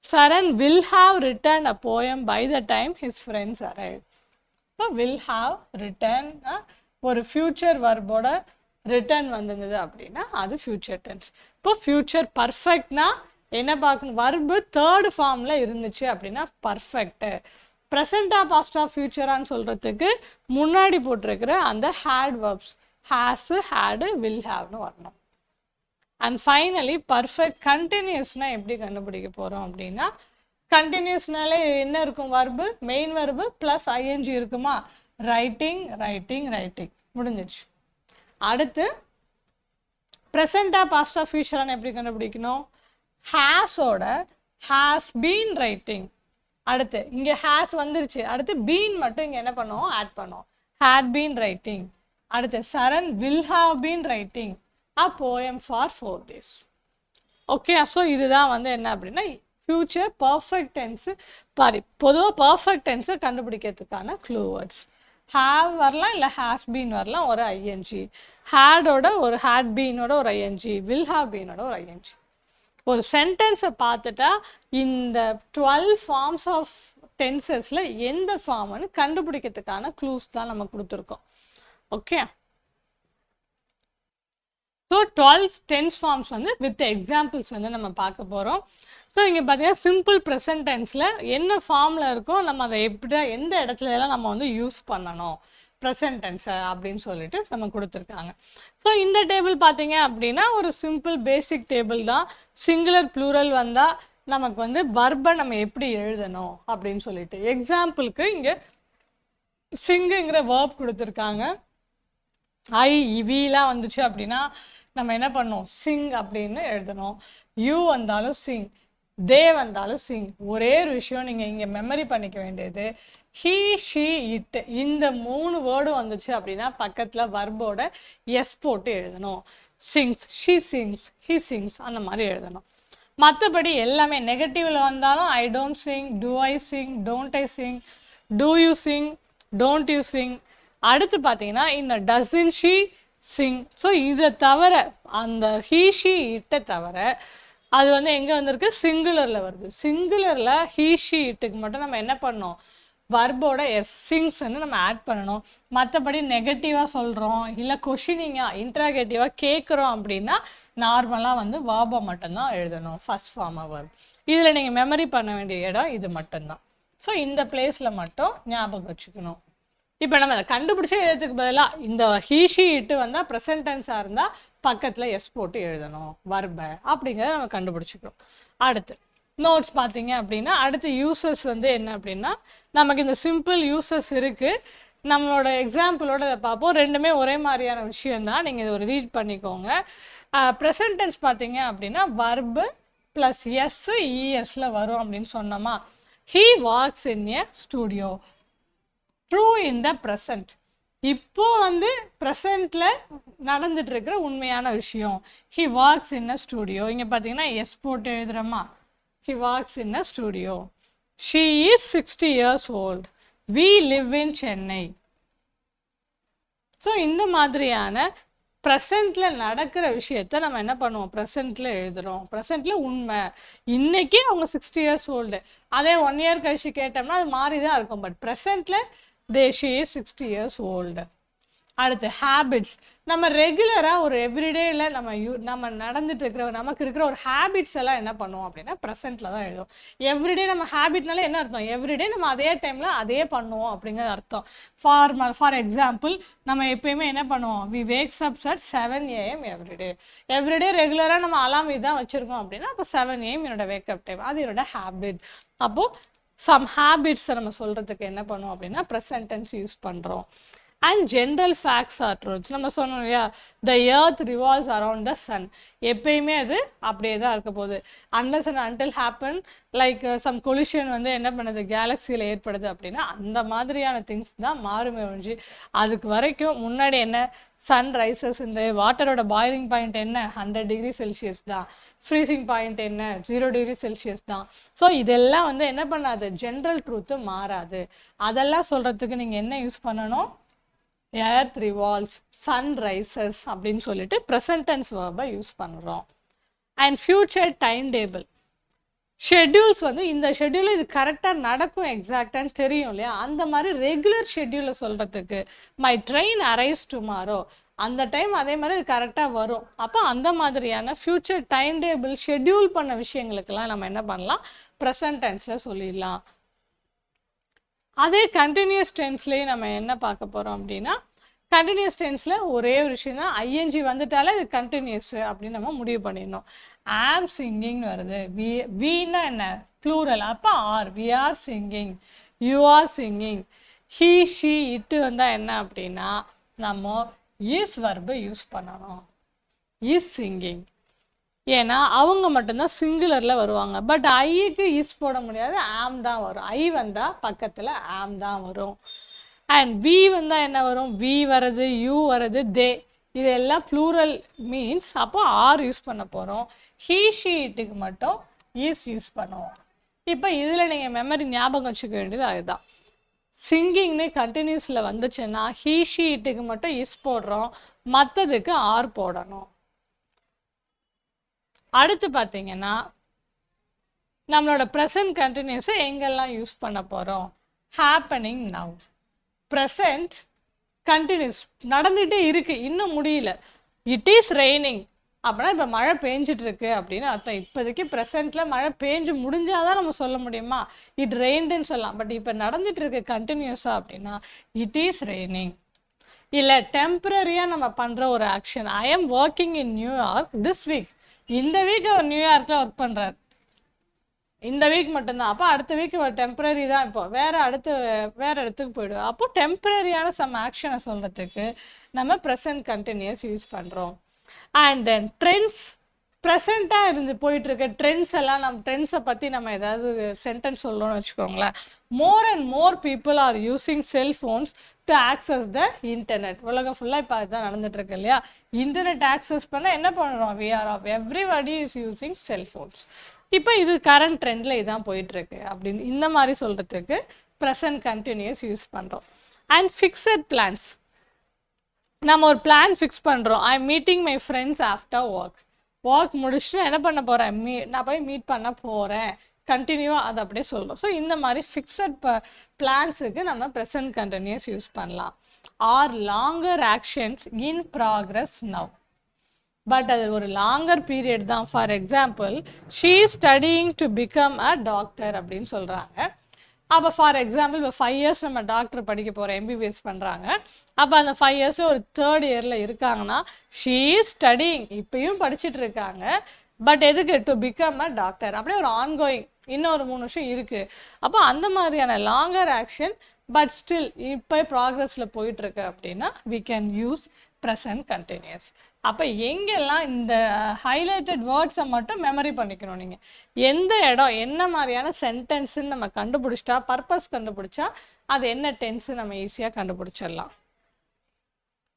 Saran will have written a poem by the time his friends arrived. இப்போ will have written ஒரு future வர்போட return வந்திருந்தது அப்படின்னா அது future tense. இப்போ future பர்ஃபெக்ட்னா என்ன பார்க்கணும், verb third ஃபார்மில் இருந்துச்சு அப்படின்னா பர்ஃபெக்ட்டு. ப்ரெசென்ட்டாக பாஸ்ட்டாக ஃபியூச்சரான்னு சொல்கிறதுக்கு முன்னாடி போட்டிருக்கிற அந்த ஹேட் வர்ப்ஸ் ஹேஸு, ஹேடு, வில் ஹேவ்னு வரணும். அண்ட் ஃபைனலி பர்ஃபெக்ட் கண்டினியூஸ்னால் எப்படி கண்டுபிடிக்க போகிறோம் அப்படின்னா, கண்டினியூஸ்னாலே என்ன இருக்கும், verb main verb plus ING இருக்குமா, ரைட்டிங், ரைட்டிங், ரைட்டிங், முடிஞ்சிச்சு. அடுத்து ப்ரெசென்ட்டாக பாஸ்ட்டாக ஃபியூச்சரான்னு எப்படி கண்டுபிடிக்கணும், ஹேஸோட ஹேஸ் பீன் ரைட்டிங். அடுத்து இங்கே ஹேஸ் வந்துருச்சு, அடுத்து பீன் மட்டும் இங்கே என்ன பண்ணுவோம், ஆட் பண்ணுவோம், ஹேட் பீன் ரைட்டிங். அடுத்து Saran will have been writing a poem for 4 days. Okay, so இதுதான் வந்து என்ன அப்படின்னா ஃபியூச்சர் பர்ஃபெக்ட் டென்ஸு சாரி பொதுவாக பர்ஃபெக்ட் டென்ஸை கண்டுபிடிக்கிறதுக்கான க்ளூ வேர்ட்ஸ். ஹாவ் வரலாம், இல்லை ஹாஸ் பீன் வரலாம், ஒரு ஐஎன்ஜி. ஹேடோட ஒரு ஹேட் பீனோட ஒரு ஐஎன்ஜி, வில் ஹாவ் பீனோட ஒரு ஐஎன்ஜி. ஒரு சென்டென்ஸை பார்த்துட்டா இந்த 12 ஃபார்ம்ஸ் ஆஃப் டென்சஸில் எந்த ஃபார்ம்னு கண்டுபிடிக்கிறதுக்கான க்ளூஸ் தான் நம்ம கொடுத்துருக்கோம். ஓகே, ஸோ 12 டென்ஸ் ஃபார்ம்ஸ் வந்து வித் எக்ஸாம்பிள்ஸ் வந்து நம்ம பார்க்க போகிறோம். ஸோ இங்கே பார்த்தீங்கன்னா சிம்பிள் ப்ரெசன்ட் டென்ஸில் என்ன ஃபார்மில் இருக்கோ நம்ம அதை எப்படி எந்த இடத்துல எல்லாம் நம்ம வந்து யூஸ் பண்ணணும் ப்ரெசன்ட் டென்ஸை அப்படின்னு சொல்லிட்டு நம்ம கொடுத்துருக்காங்க. ஸோ இந்த டேபிள் பார்த்தீங்க அப்படின்னா ஒரு சிம்பிள் பேசிக் டேபிள் தான். சிங்குலர் ப்ளூரல் வந்தால் நமக்கு வந்து வர்பை நம்ம எப்படி எழுதணும் அப்படின்னு சொல்லிட்டு எக்ஸாம்பிளுக்கு இங்கே சிங்குங்கிற வேர்ப் கொடுத்துருக்காங்க. ஐ விலாம் வந்துச்சு அப்படின்னா நம்ம என்ன பண்ணோம், சிங் அப்படின்னு எழுதணும். யூ வந்தாலும் சிங், தே வந்தாலும் சிங். ஒரே ஒரு விஷயம் நீங்கள் இங்கே மெமரி பண்ணிக்க வேண்டியது, ஹீ ஷீ இட் இந்த 3 வேர்டும் வந்துச்சு அப்படின்னா பக்கத்தில் வர்போட எஸ் போட்டு எழுதணும். சிங்ஸ், ஷீ சிங்ஸ், ஹீ சிங்ஸ் அந்த மாதிரி எழுதணும். மற்றபடி எல்லாமே நெகட்டிவில் வந்தாலும் I don't sing, do I sing, don't I sing, do you sing, don't you sing. அடுத்து பார்த்தீங்கன்னா இந்த டசன் ஷீ சிங். ஸோ இதை தவிர அந்த ஹீ ஷீ இட்டை தவிர அது வந்து எங்கே வந்திருக்கு, சிங்குலரில் வருது. சிங்குலரில் ஹீ ஷீ இட்டுக்கு மட்டும் நம்ம என்ன பண்ணோம், வர்போட எஸ் சிங்ஸ்ன்னு நம்ம ஆட் பண்ணணும். மற்றபடி நெகட்டிவாக சொல்கிறோம் இல்லை கொஷினிங்காக இன்ட்ராகேட்டிவாக கேட்குறோம் அப்படின்னா நார்மலாக வந்து வாபா மட்டும்தான் எழுதணும் ஃபர்ஸ்ட் ஃபார்மாக வரும். இதில் நீங்கள் மெமரி பண்ண வேண்டிய இடம் இது மட்டும்தான். ஸோ இந்த பிளேஸில் மட்டும் ஞாபகம் வச்சுக்கணும். இப்போ நம்ம அதை கண்டுபிடிச்ச எழுதுறதுக்கு பதிலாக இந்த ஹீஷி இட்டு வந்தால் ப்ரெசன்ட் டென்ஸாக இருந்தால் பக்கத்தில் எஸ் போட்டு எழுதணும் வர்பை அப்படிங்கிறத நம்ம கண்டுபிடிச்சிக்கிறோம். அடுத்து நோட்ஸ் பார்த்தீங்க அப்படின்னா அடுத்து யூசஸ் வந்து என்ன அப்படின்னா நமக்கு இந்த சிம்பிள் யூசஸ் இருக்குது. நம்மளோட எக்ஸாம்பிளோட இதை பார்ப்போம். ரெண்டுமே ஒரே மாதிரியான விஷயந்தான், நீங்கள் இதை ஒரு ரீட் பண்ணிக்கோங்க. ப்ரெசன்ட் டென்ஸ் பார்த்தீங்க அப்படின்னா வர்பு ப்ளஸ் எஸ் இஎஸ்ல வரும் அப்படின்னு சொன்னோமா. He works in a studio, true in the present. இப்போ வந்து ப்ரெசண்ட்ல நடந்துட்டு இருக்கிற உண்மையான விஷயம். He works in a studio, இங்கே பார்த்தீங்கன்னா எஸ் போட்டு எழுதுறோமா. He works in a studio. She is 60 years old. We live in Chennai. So இந்த மாதிரியான ப்ரெசண்ட்டில் நடக்கிற விஷயத்த நம்ம என்ன பண்ணுவோம், ப்ரெசண்ட்டில் எழுதுகிறோம். ப்ரெசண்ட்டில் உண்மை, இன்றைக்கி அவங்க 60 years old. அதே 1 year கழிச்சு கேட்டோம்னா அது மாறி தான் இருக்கும். பட் ப்ரெசண்ட்டில் she is 60 years old. அடுத்து ஹேபிட்ஸ். நம்ம ரெகுலராக ஒரு எவ்ரிடேயில் நம்ம நடந்துட்டு இருக்கிற நமக்கு இருக்கிற ஒரு ஹேபிட்ஸ் எல்லாம் என்ன பண்ணுவோம் அப்படின்னா ப்ரெசென்ட்டில் தான் எழுதும். எவ்ரிடே நம்ம ஹேபிட்னால என்ன அர்த்தம், எவ்ரிடே நம்ம அதே டைமில் அதே பண்ணுவோம் அப்படிங்கிற அர்த்தம். ஃபார் எக்ஸாம்பிள் நம்ம எப்பயுமே என்ன பண்ணுவோம், we wakes ups at 7 AM everyday. Everyday ரெகுலராக நம்ம அலாம் தான் வச்சுருக்கோம் அப்படின்னா அப்போ 7 AM என்னோட வேக்கப் டைம், அது என்னோட ஹேபிட். அப்போது சம் ஹேபிட்ஸை நம்ம சொல்கிறதுக்கு என்ன பண்ணுவோம் அப்படின்னா ப்ரெசன்ட் டென்ஸ் யூஸ் பண்ணுறோம். And general facts or truths. நம்ம சொன்னோம் இல்லையா, the earth revolves around the sun. எப்பயுமே அது அப்படியே தான் இருக்க போகுது. Unless and until happen like some collision வந்து என்ன பண்ணுது கேலக்சியில் ஏற்படுது அப்படின்னா அந்த மாதிரியான திங்ஸ் தான் மாறுமே ஒழிஞ்சு அதுக்கு வரைக்கும் முன்னாடி என்ன சன் ரைசஸ், இந்த வாட்டரோட பாயிலிங் பாயிண்ட் என்ன 100 degree Celsius தான், ஃப்ரீசிங் பாயிண்ட் என்ன 0 degree Celsius தான். ஸோ இதெல்லாம் வந்து என்ன பண்ணாது, ஜென்ரல் ட்ரூத்து மாறாது. அதெல்லாம் சொல்கிறதுக்கு நீங்கள் என்ன யூஸ் பண்ணணும், எர்த் ரிவால்வ்ஸ், சன் ரைசஸ் அப்படின்னு சொல்லிட்டு ப்ரெசன்ட் டென்ஸ் வேர்பை யூஸ் பண்ணுறோம். And future time table schedules வந்து இந்த ஷெட்யூலில் இது கரெக்டாக நடக்கும் எக்ஸாக்டான்னு தெரியும் இல்லையா, அந்த மாதிரி ரெகுலர் ஷெட்யூலை சொல்கிறதுக்கு மை ட்ரெயின் அரைவ்ஸ் டுமாரோ, அந்த டைம் அதே மாதிரி இது கரெக்டாக வரும். அப்போ அந்த மாதிரியான ஃபியூச்சர் டைம் டேபிள் ஷெட்யூல் பண்ண விஷயங்களுக்கெல்லாம் நம்ம என்ன பண்ணலாம், ப்ரெசன்ட் டென்ஸில் சொல்லிடலாம். அதே கண்டினியூஸ் டென்ஸ்லேயே நம்ம என்ன பார்க்க போகிறோம் அப்படின்னா கண்டினியூஸ் டென்ஸில் ஒரே ஒரு விஷயம் தான், ஐஎன்ஜி வந்துட்டாலே இது கண்டினியூஸ் அப்படின்னு நம்ம முடிவு பண்ணிடணும். ஆம் சிங்கிங்னு வருது, வீனா என்ன ப்ளூரல், அப்போ are, we are singing, you are singing. He she it வந்தால் என்ன அப்படின்னா நம்ம இஸ் வர்பை யூஸ் பண்ணணும், இஸ் சிங்கிங். ஏன்னா அவங்க மட்டும்தான் சிங்குலரில் வருவாங்க. பட் ஐக்கு இஸ் போட முடியாது, ஆம் தான் வரும். ஐ வந்தால் பக்கத்தில் ஆம் தான் வரும். அண்ட் வி வந்தால் என்ன வரும், வி வருது, யூ வருது, தே, இதெல்லாம் ப்ளூரல் மீன்ஸ் அப்போ ஆர் யூஸ் பண்ண போகிறோம். ஹீ ஷீ இட்டுக்கு மட்டும் இஸ் யூஸ் பண்ணுவோம். இப்போ இதில் நீங்கள் மெமரி ஞாபகம் வச்சுக்க வேண்டியது அதுதான். சிங்கிங்னு கண்டினியூஸில் வந்துச்சுன்னா ஹீ ஷீ இட்டுக்கு மட்டும் இஸ் போடுறோம், மற்றதுக்கு ஆர் போடணும். அடுத்து பார்த்தீங்கன்னா நம்மளோட ப்ரெசன்ட் கண்டினியூஸை எங்கெல்லாம் யூஸ் பண்ண போகிறோம்? Happening now. ப்ரெசன்ட் கண்டினியூஸ் நடந்துகிட்டே இருக்குது, இன்னும் முடியல. இட் இஸ் ரெய்னிங் அப்படின்னா இப்போ மழை பெஞ்சிட்டு இருக்கு அப்படின்னு அர்த்தம். இப்போதைக்கு ப்ரெசென்ட்டில் மழை பெஞ்சு முடிஞ்சாதான் நம்ம சொல்ல முடியுமா இட் ரெயின்டுன்னு சொல்லலாம். பட் இப்போ நடந்துட்டு இருக்கு கண்டினியூஸாக அப்படின்னா இட் இஸ் ரெய்னிங். இல்லை டெம்பரரியாக நம்ம பண்ணுற ஒரு action, I am working in New York this week. இந்த வீக் அவர் நியூயார்க்கில் ஒர்க் பண்ணுறார், இந்த வீக் மட்டும்தான். அப்போ அடுத்த வீக் ஒரு டெம்பரரி தான், இப்போ வேறு இடத்துக்கு போயிடுவோம். அப்போ டெம்பரரியான சம் ஆக்ஷனை சொல்கிறதுக்கு நம்ம ப்ரெசன்ட் கண்டினியூஸ் யூஸ் பண்ணுறோம். அண்ட் தென் ட்ரெண்ட்ஸ், ப்ரெசண்ட்டாக இருந்து போயிட்டுருக்க ட்ரெண்ட்ஸ் எல்லாம், நம்ம ட்ரெண்ட்ஸை பற்றி நம்ம ஏதாவது சென்டென்ஸ் சொல்லணும்னு வச்சுக்கோங்களேன். More and more people are using cellphones to access the internet. உலகம் ஃபுல்லாக இப்போ அதுதான் நடந்துட்டுருக்கு இல்லையா? இன்டர்நெட் ஆக்சஸ் பண்ண என்ன பண்ணுறோம்? We are of everybody is using cellphones. இப்போ இது கரண்ட் ட்ரெண்டில் இதுதான் போயிட்டுருக்கு அப்படின்னு இந்த மாதிரி சொல்கிறதுக்கு ப்ரெசன்ட் கண்டினியூஸ் யூஸ் பண்ணுறோம். அண்ட் ஃபிக்ஸட் பிளான்ஸ், நம்ம ஒரு பிளான் ஃபிக்ஸ் பண்ணுறோம். I am meeting my friends after work முடிச்சுட்டு என்ன பண்ண போகிறேன், நான் போய் மீட் பண்ண போகிறேன், கண்டினியூவாக அதை அப்படியே சொல்கிறோம். ஸோ இந்த மாதிரி ஃபிக்ஸட் பிளான்ஸுக்கு நம்ம ப்ரெசன்ட் கண்டினியூஸ் யூஸ் பண்ணலாம். Or longer actions in progress now. But அது ஒரு லாங்கர் பீரியட் தான். For example she is studying to become a doctor அப்படின்னு சொல்கிறாங்க. அப்போ ஃபார் எக்ஸாம்பிள் இப்போ 5 இயர்ஸ் நம்ம டாக்டர் படிக்க போகிறோம், MBBS பண்ணுறாங்க. அப்போ அந்த 5 இயர்ஸில் ஒரு 3rd இயரில் இருக்காங்கன்னா ஷீ இஸ் ஸ்டடியிங், இப்பயும் படிச்சுட்டு இருக்காங்க. பட் எதுக்கு? To become a doctor. அப்படியே ஒரு ஆன்கோயிங், இன்னும் ஒரு 3 வருஷம் இருக்குது. அப்போ அந்த மாதிரியான லாங்கர் ஆக்ஷன் பட் ஸ்டில் இப்போ ப்ராக்ரஸில் போயிட்டுருக்கு அப்படின்னா we can use present continuous. அப்போ எங்கெல்லாம் இந்த ஹைலைட்டட் வேர்ட்ஸை மட்டும் மெமரி பண்ணிக்கணும். நீங்கள் எந்த இடம் என்ன மாதிரியான சென்டென்ஸுன்னு நம்ம கண்டுபிடிச்சிட்டா, பர்பஸ் கண்டுபிடிச்சா அது என்ன டென்ஸு நம்ம ஈஸியாக கண்டுபிடிச்சிடலாம்.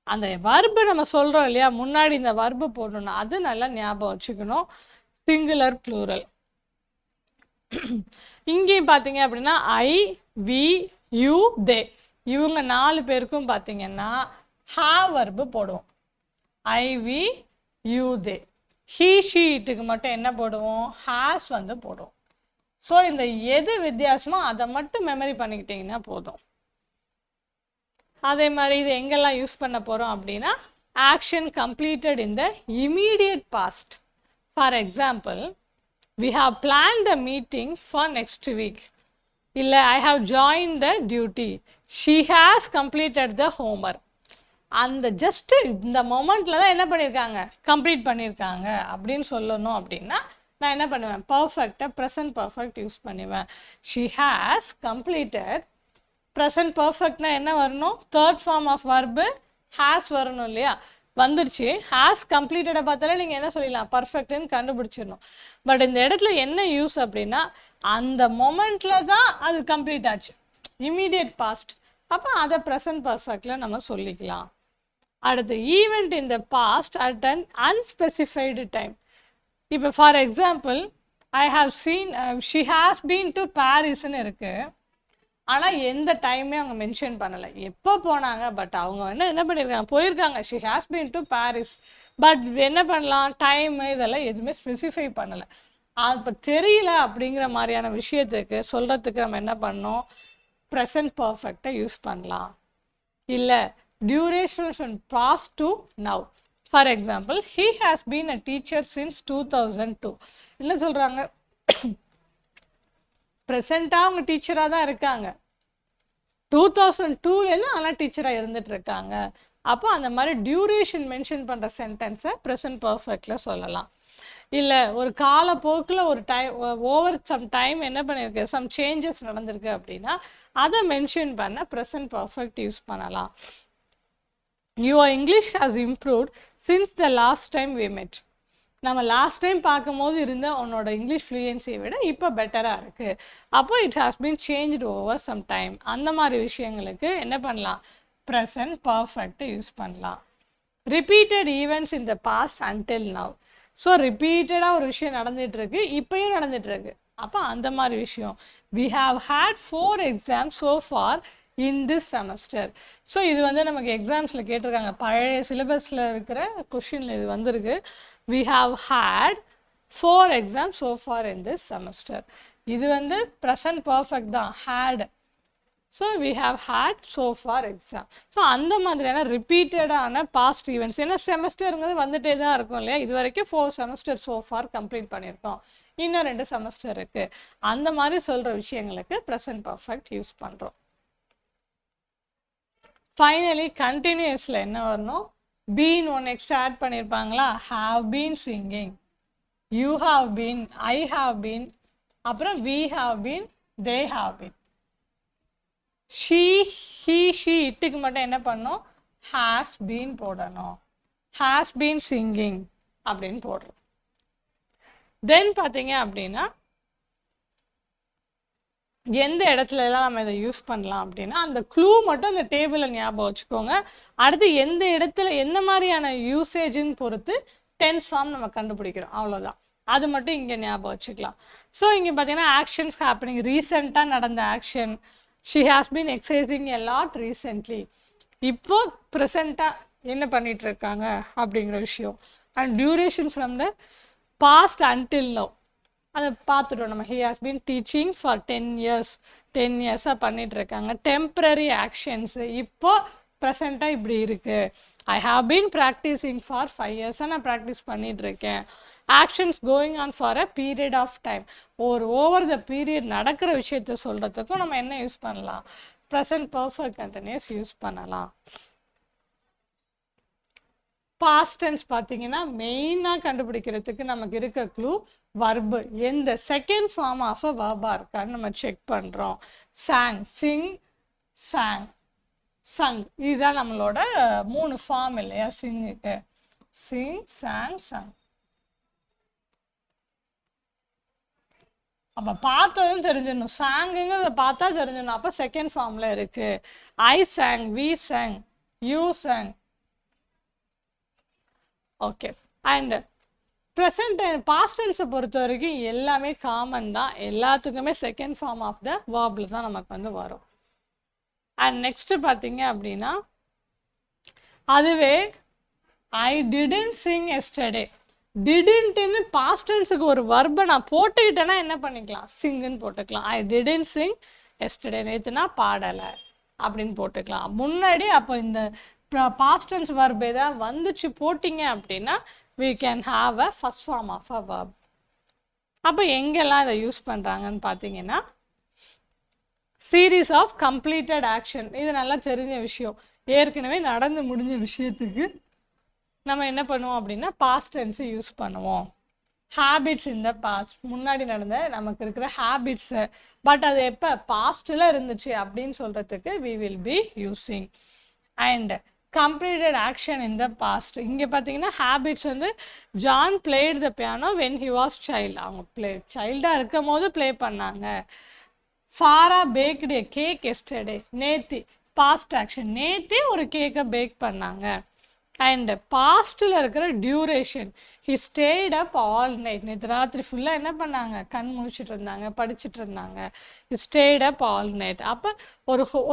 அந்த வர்பு நம்ம சொல்கிறோம் இல்லையா, முன்னாடி இந்த வர்பு போடணும்னா அது நல்லா ஞாபகம் வச்சுக்கணும். Singular plural. இங்கேயும் பார்த்தீங்க அப்படின்னா ஐ, வி, யூ, தே, இவங்க 4 பேருக்கும் பார்த்தீங்கன்னா ஹாவ் வர்பு போடுவோம். I, we, you, they. He she இட்டுக்கு மட்டும் என்ன போடுவோம்? ஹாஸ் வந்து போடுவோம். ஸோ இந்த எது வித்தியாசமோ அதை மட்டும் மெமரி பண்ணிக்கிட்டிங்கன்னா போதும். அதே மாதிரி இது எங்கெல்லாம் யூஸ் பண்ண போகிறோம் அப்படின்னா action completed in the immediate past. For example we have planned a meeting for next week. இல்லை I have joined the duty. She has completed the homework. அந்த ஜஸ்ட் இந்த மொமெண்ட்டில் தான் என்ன பண்ணியிருக்காங்க, கம்ப்ளீட் பண்ணியிருக்காங்க அப்படின்னு சொல்லணும். அப்படின்னா நான் என்ன பண்ணுவேன், பர்ஃபெக்டாக ப்ரெசன்ட் பர்ஃபெக்ட் யூஸ் பண்ணுவேன். She has completed. ப்ரெசன்ட் பர்ஃபெக்ட்னா என்ன வரணும்? 3rd form of verb has வரணும் இல்லையா? வந்துருச்சு. ஹேஸ் கம்ப்ளீட்டடை பார்த்தாலே நீங்கள் என்ன சொல்லிடலாம், பர்ஃபெக்ட்னு கண்டுபிடிச்சிடணும். பட் இந்த இடத்துல என்ன யூஸ் அப்படின்னா அந்த மொமெண்ட்டில் தான் அது கம்ப்ளீட் ஆச்சு, இமீடியட் பாஸ்ட். அப்போ அதை ப்ரெசன்ட் பர்ஃபெக்டில் நம்ம சொல்லிக்கலாம். அடுத்து event in the past at an unspecified time. இப்போ for example I have seen she has been to பாரிஸ்ன்னு இருக்குது. ஆனால் எந்த டைமே அவங்க மென்ஷன் பண்ணலை, எப்போ போனாங்க. பட் அவங்க என்ன பண்ணியிருக்காங்க, போயிருக்காங்க. She has been to Paris. But என்ன பண்ணலாம், டைமு இதெல்லாம் எதுவுமே ஸ்பெசிஃபை பண்ணலை. அது இப்போ தெரியல அப்படிங்கிற மாதிரியான விஷயத்துக்கு சொல்கிறதுக்கு நம்ம என்ன பண்ணோம், ப்ரெசன்ட் பர்ஃபெக்டை யூஸ் பண்ணலாம். இல்லை duration past to now. For example he has been a teacher since 2002. என்ன சொல்கிறாங்க, ப்ரெசண்ட்டாக அவங்க டீச்சராக தான் இருக்காங்க, 2002லேருந்து ஆனால் டீச்சராக இருந்துட்டு இருக்காங்க. அப்போ அந்த மாதிரி டியூரேஷன் மென்ஷன் பண்ணுற சென்டென்ஸை ப்ரெசன்ட் பர்ஃபெக்டில் சொல்லலாம். இல்லை ஒரு காலப்போக்கில் ஒரு டைம் ஓவர் சம் டைம் என்ன பண்ணியிருக்கு, சம் சேஞ்சஸ் நடந்திருக்கு அப்படின்னா அதை மென்ஷன் பண்ண ப்ரெசன்ட் பர்ஃபெக்ட் யூஸ் பண்ணலாம். Your English has improved since the last time we met. நம்ம லாஸ்ட் டைம் பார்க்கும்போது இருந்த உன்னோட இங்கிலீஷ் ஃப்ளூயன்சியை விட இப்போ பெட்டராக இருக்குது. அப்போ it has been changed over some time. அந்த மாதிரி விஷயங்களுக்கு என்ன பண்ணலாம், ப்ரெசன்ட் பர்ஃபெக்ட் யூஸ் பண்ணலாம். Repeated events in the past until now. So ரிப்பீட்டடாக ஒரு விஷயம் நடந்துட்டு இருக்கு, இப்பயும் நடந்துட்டு இருக்கு. அப்போ அந்த மாதிரி விஷயம். we have had 4 exams so far in this semester. So இது வந்து நமக்கு எக்ஸாம்ஸில் கேட்டிருக்காங்க, பழைய சிலபஸில் இருக்கிற கொஷினில் இது வந்திருக்கு. we have had 4 exams so far in this semester. இது வந்து ப்ரெசன்ட் பர்ஃபெக்ட் தான், had. So we have had so far exam. So அந்த மாதிரியான ரிப்பீட்டடான பாஸ்ட் ஈவெண்ட்ஸ், ஏன்னா செமஸ்டருங்கிறது வந்துட்டே தான் இருக்கும் இல்லையா. இது வரைக்கும் 4 செமஸ்டர் so far கம்ப்ளீட் பண்ணியிருக்கோம், இன்னும் 2 செமஸ்டர் இருக்கு. அந்த மாதிரி சொல்கிற விஷயங்களுக்கு ப்ரெசன்ட் பர்ஃபெக்ட் யூஸ் பண்ணுறோம். ஃபைனலி கண்டினியூஸில் என்ன வரணும், பீன் ஒன்று எக்ஸ்ட்ரா ஆட் பண்ணியிருப்பாங்களா, have been singing, you have been, I have been, அப்புறம் we have been, they have been. She, he, she, இட்டுக்கு மட்டும் என்ன பண்ணணும், ஹாஸ் பீன் போடணும், ஹாஸ் பீன் சிங்கிங் அப்படின்னு போடுறோம். தென் பார்த்தீங்க அப்படின்னா எந்த இடத்துல எல்லாம் நம்ம இதை யூஸ் பண்ணலாம் அப்படின்னா, அந்த க்ளூ மட்டும் அந்த டேபிளில் ஞாபகம் வச்சுக்கோங்க. அடுத்து எந்த இடத்துல எந்த மாதிரியான யூசேஜுன்னு பொறுத்து டென்ஸ் ஃபார்ம் நம்ம கண்டுபிடிக்கிறோம், அவ்வளோதான். அது மட்டும் இங்கே ஞாபகம் வச்சுக்கலாம். ஸோ இங்கே பார்த்தீங்கன்னா ஆக்ஷன்ஸ் ஹேப்பனிங், ரீசெண்டாக நடந்த action. She has been exercising a lot recently, இப்போ ப்ரெசண்ட்டாக என்ன பண்ணிட்டு இருக்காங்க அப்படிங்கிற விஷயம். And duration from the past until now, அதை பார்த்துட்டோம் நம்ம. He has been teaching for 10 years, 10 years பண்ணிட்டு இருக்காங்க. டெம்பரரி ஆக்ஷன்ஸு, இப்போ ப்ரெசண்ட்டாக இப்படி இருக்கு. I have been practising for 5 years, நான் ப்ராக்டிஸ் பண்ணிட்டு இருக்கேன். Actions going on for a period of time, ஒரு ஓவர் த பீரியட் நடக்கிற விஷயத்த சொல்கிறதுக்கும் நம்ம என்ன யூஸ் பண்ணலாம், ப்ரெசன்ட் பர்ஃபெக்ட் கண்டினியூஸ் யூஸ் பண்ணலாம். பாஸ்ட் டென்ஸ் பார்த்தீங்கன்னா மெயினாக கண்டுபிடிக்கிறதுக்கு நமக்கு இருக்க க்ளூ வர்பு, எந்த செகண்ட் ஃபார்ம் ஆஃப் அ வர்பாக இருக்கான்னு நம்ம செக் பண்ணுறோம். சாங், சிங், சாங், சங், இதுதான் நம்மளோட 3 ஃபார்ம் இல்லையா சிங்குக்கு. சிங், சாங், சங். அப்போ பார்த்ததும் தெரிஞ்சிடணும், சாங்குங்கிறத பார்த்தா தெரிஞ்சிடணும், அப்போ செகண்ட் ஃபார்மில் இருக்கு. I sang, we sang, you sang. Okay. And present past டென்ஸை பொறுத்த வரைக்கும் எல்லாமே காமன் தான், எல்லாத்துக்குமே செகண்ட் ஃபார்ம் ஆஃப் த வேர்பில் தான் நமக்கு வந்து வரும். அண்ட் நெக்ஸ்ட்டு பார்த்தீங்க அப்படின்னா அதுவே ஐ டிடன்ட் சிங் எஸ்டர்டே, டிடன்ட்னு பாஸ்ட் டென்ஸுக்கு ஒரு வர்பை நான் போட்டுக்கிட்டேன்னா என்ன பண்ணிக்கலாம், சிங்குன்னு போட்டுக்கலாம். ஐ டிடன்ட் சிங் எஸ்டர்டே, நேற்றுனா பாடலை அப்படின்னு போட்டுக்கலாம் முன்னாடி. அப்போ இந்த பாஸ்ட் டென்ஸ் வர்ப் ஏதாவது வந்துச்சு போட்டிங்க அப்படின்னா we can have a first form of a verb. அப்போ எங்கெல்லாம் இதை யூஸ் பண்ணுறாங்கன்னு பார்த்தீங்கன்னா சீரீஸ் ஆஃப் கம்ப்ளீட்டட் ஆக்ஷன், இது நல்லா தெரிஞ்ச விஷயம். ஏற்கனவே நடந்து முடிஞ்ச விஷயத்துக்கு நம்ம என்ன பண்ணுவோம் அப்படின்னா பாஸ்ட் டென்ஸை யூஸ் பண்ணுவோம். ஹேபிட்ஸ் இன் த பாஸ்ட், முன்னாடி நடந்த நமக்கு இருக்கிற ஹேபிட்ஸு, பட் அது எப்போ பாஸ்ட்டில் இருந்துச்சு அப்படின்னு சொல்கிறதுக்கு we will be using. And completed action in the past, இங்கே பார்த்தீங்கன்னா ஹேபிட்ஸ் வந்து John plate the piano when he was child, அவங்க சைல்டாக இருக்கும் போது ப்ளே பண்ணாங்க. சாரா பேக்டு ஏ கேக் எஸ்டர்டே, நேத்தி பாஸ்ட் ஆக்ஷன், நேத்தி ஒரு கேக்கை பேக் பண்ணாங்க. அண்ட் பாஸ்ட்டில் இருக்கிற duration, he state up all night, நேற்று ராத்திரி ஃபுல்லாக என்ன பண்ணாங்க, கண் முழிச்சிட்டு இருந்தாங்க, படிச்சுட்டு இருந்தாங்க. He state up all night, அப்போ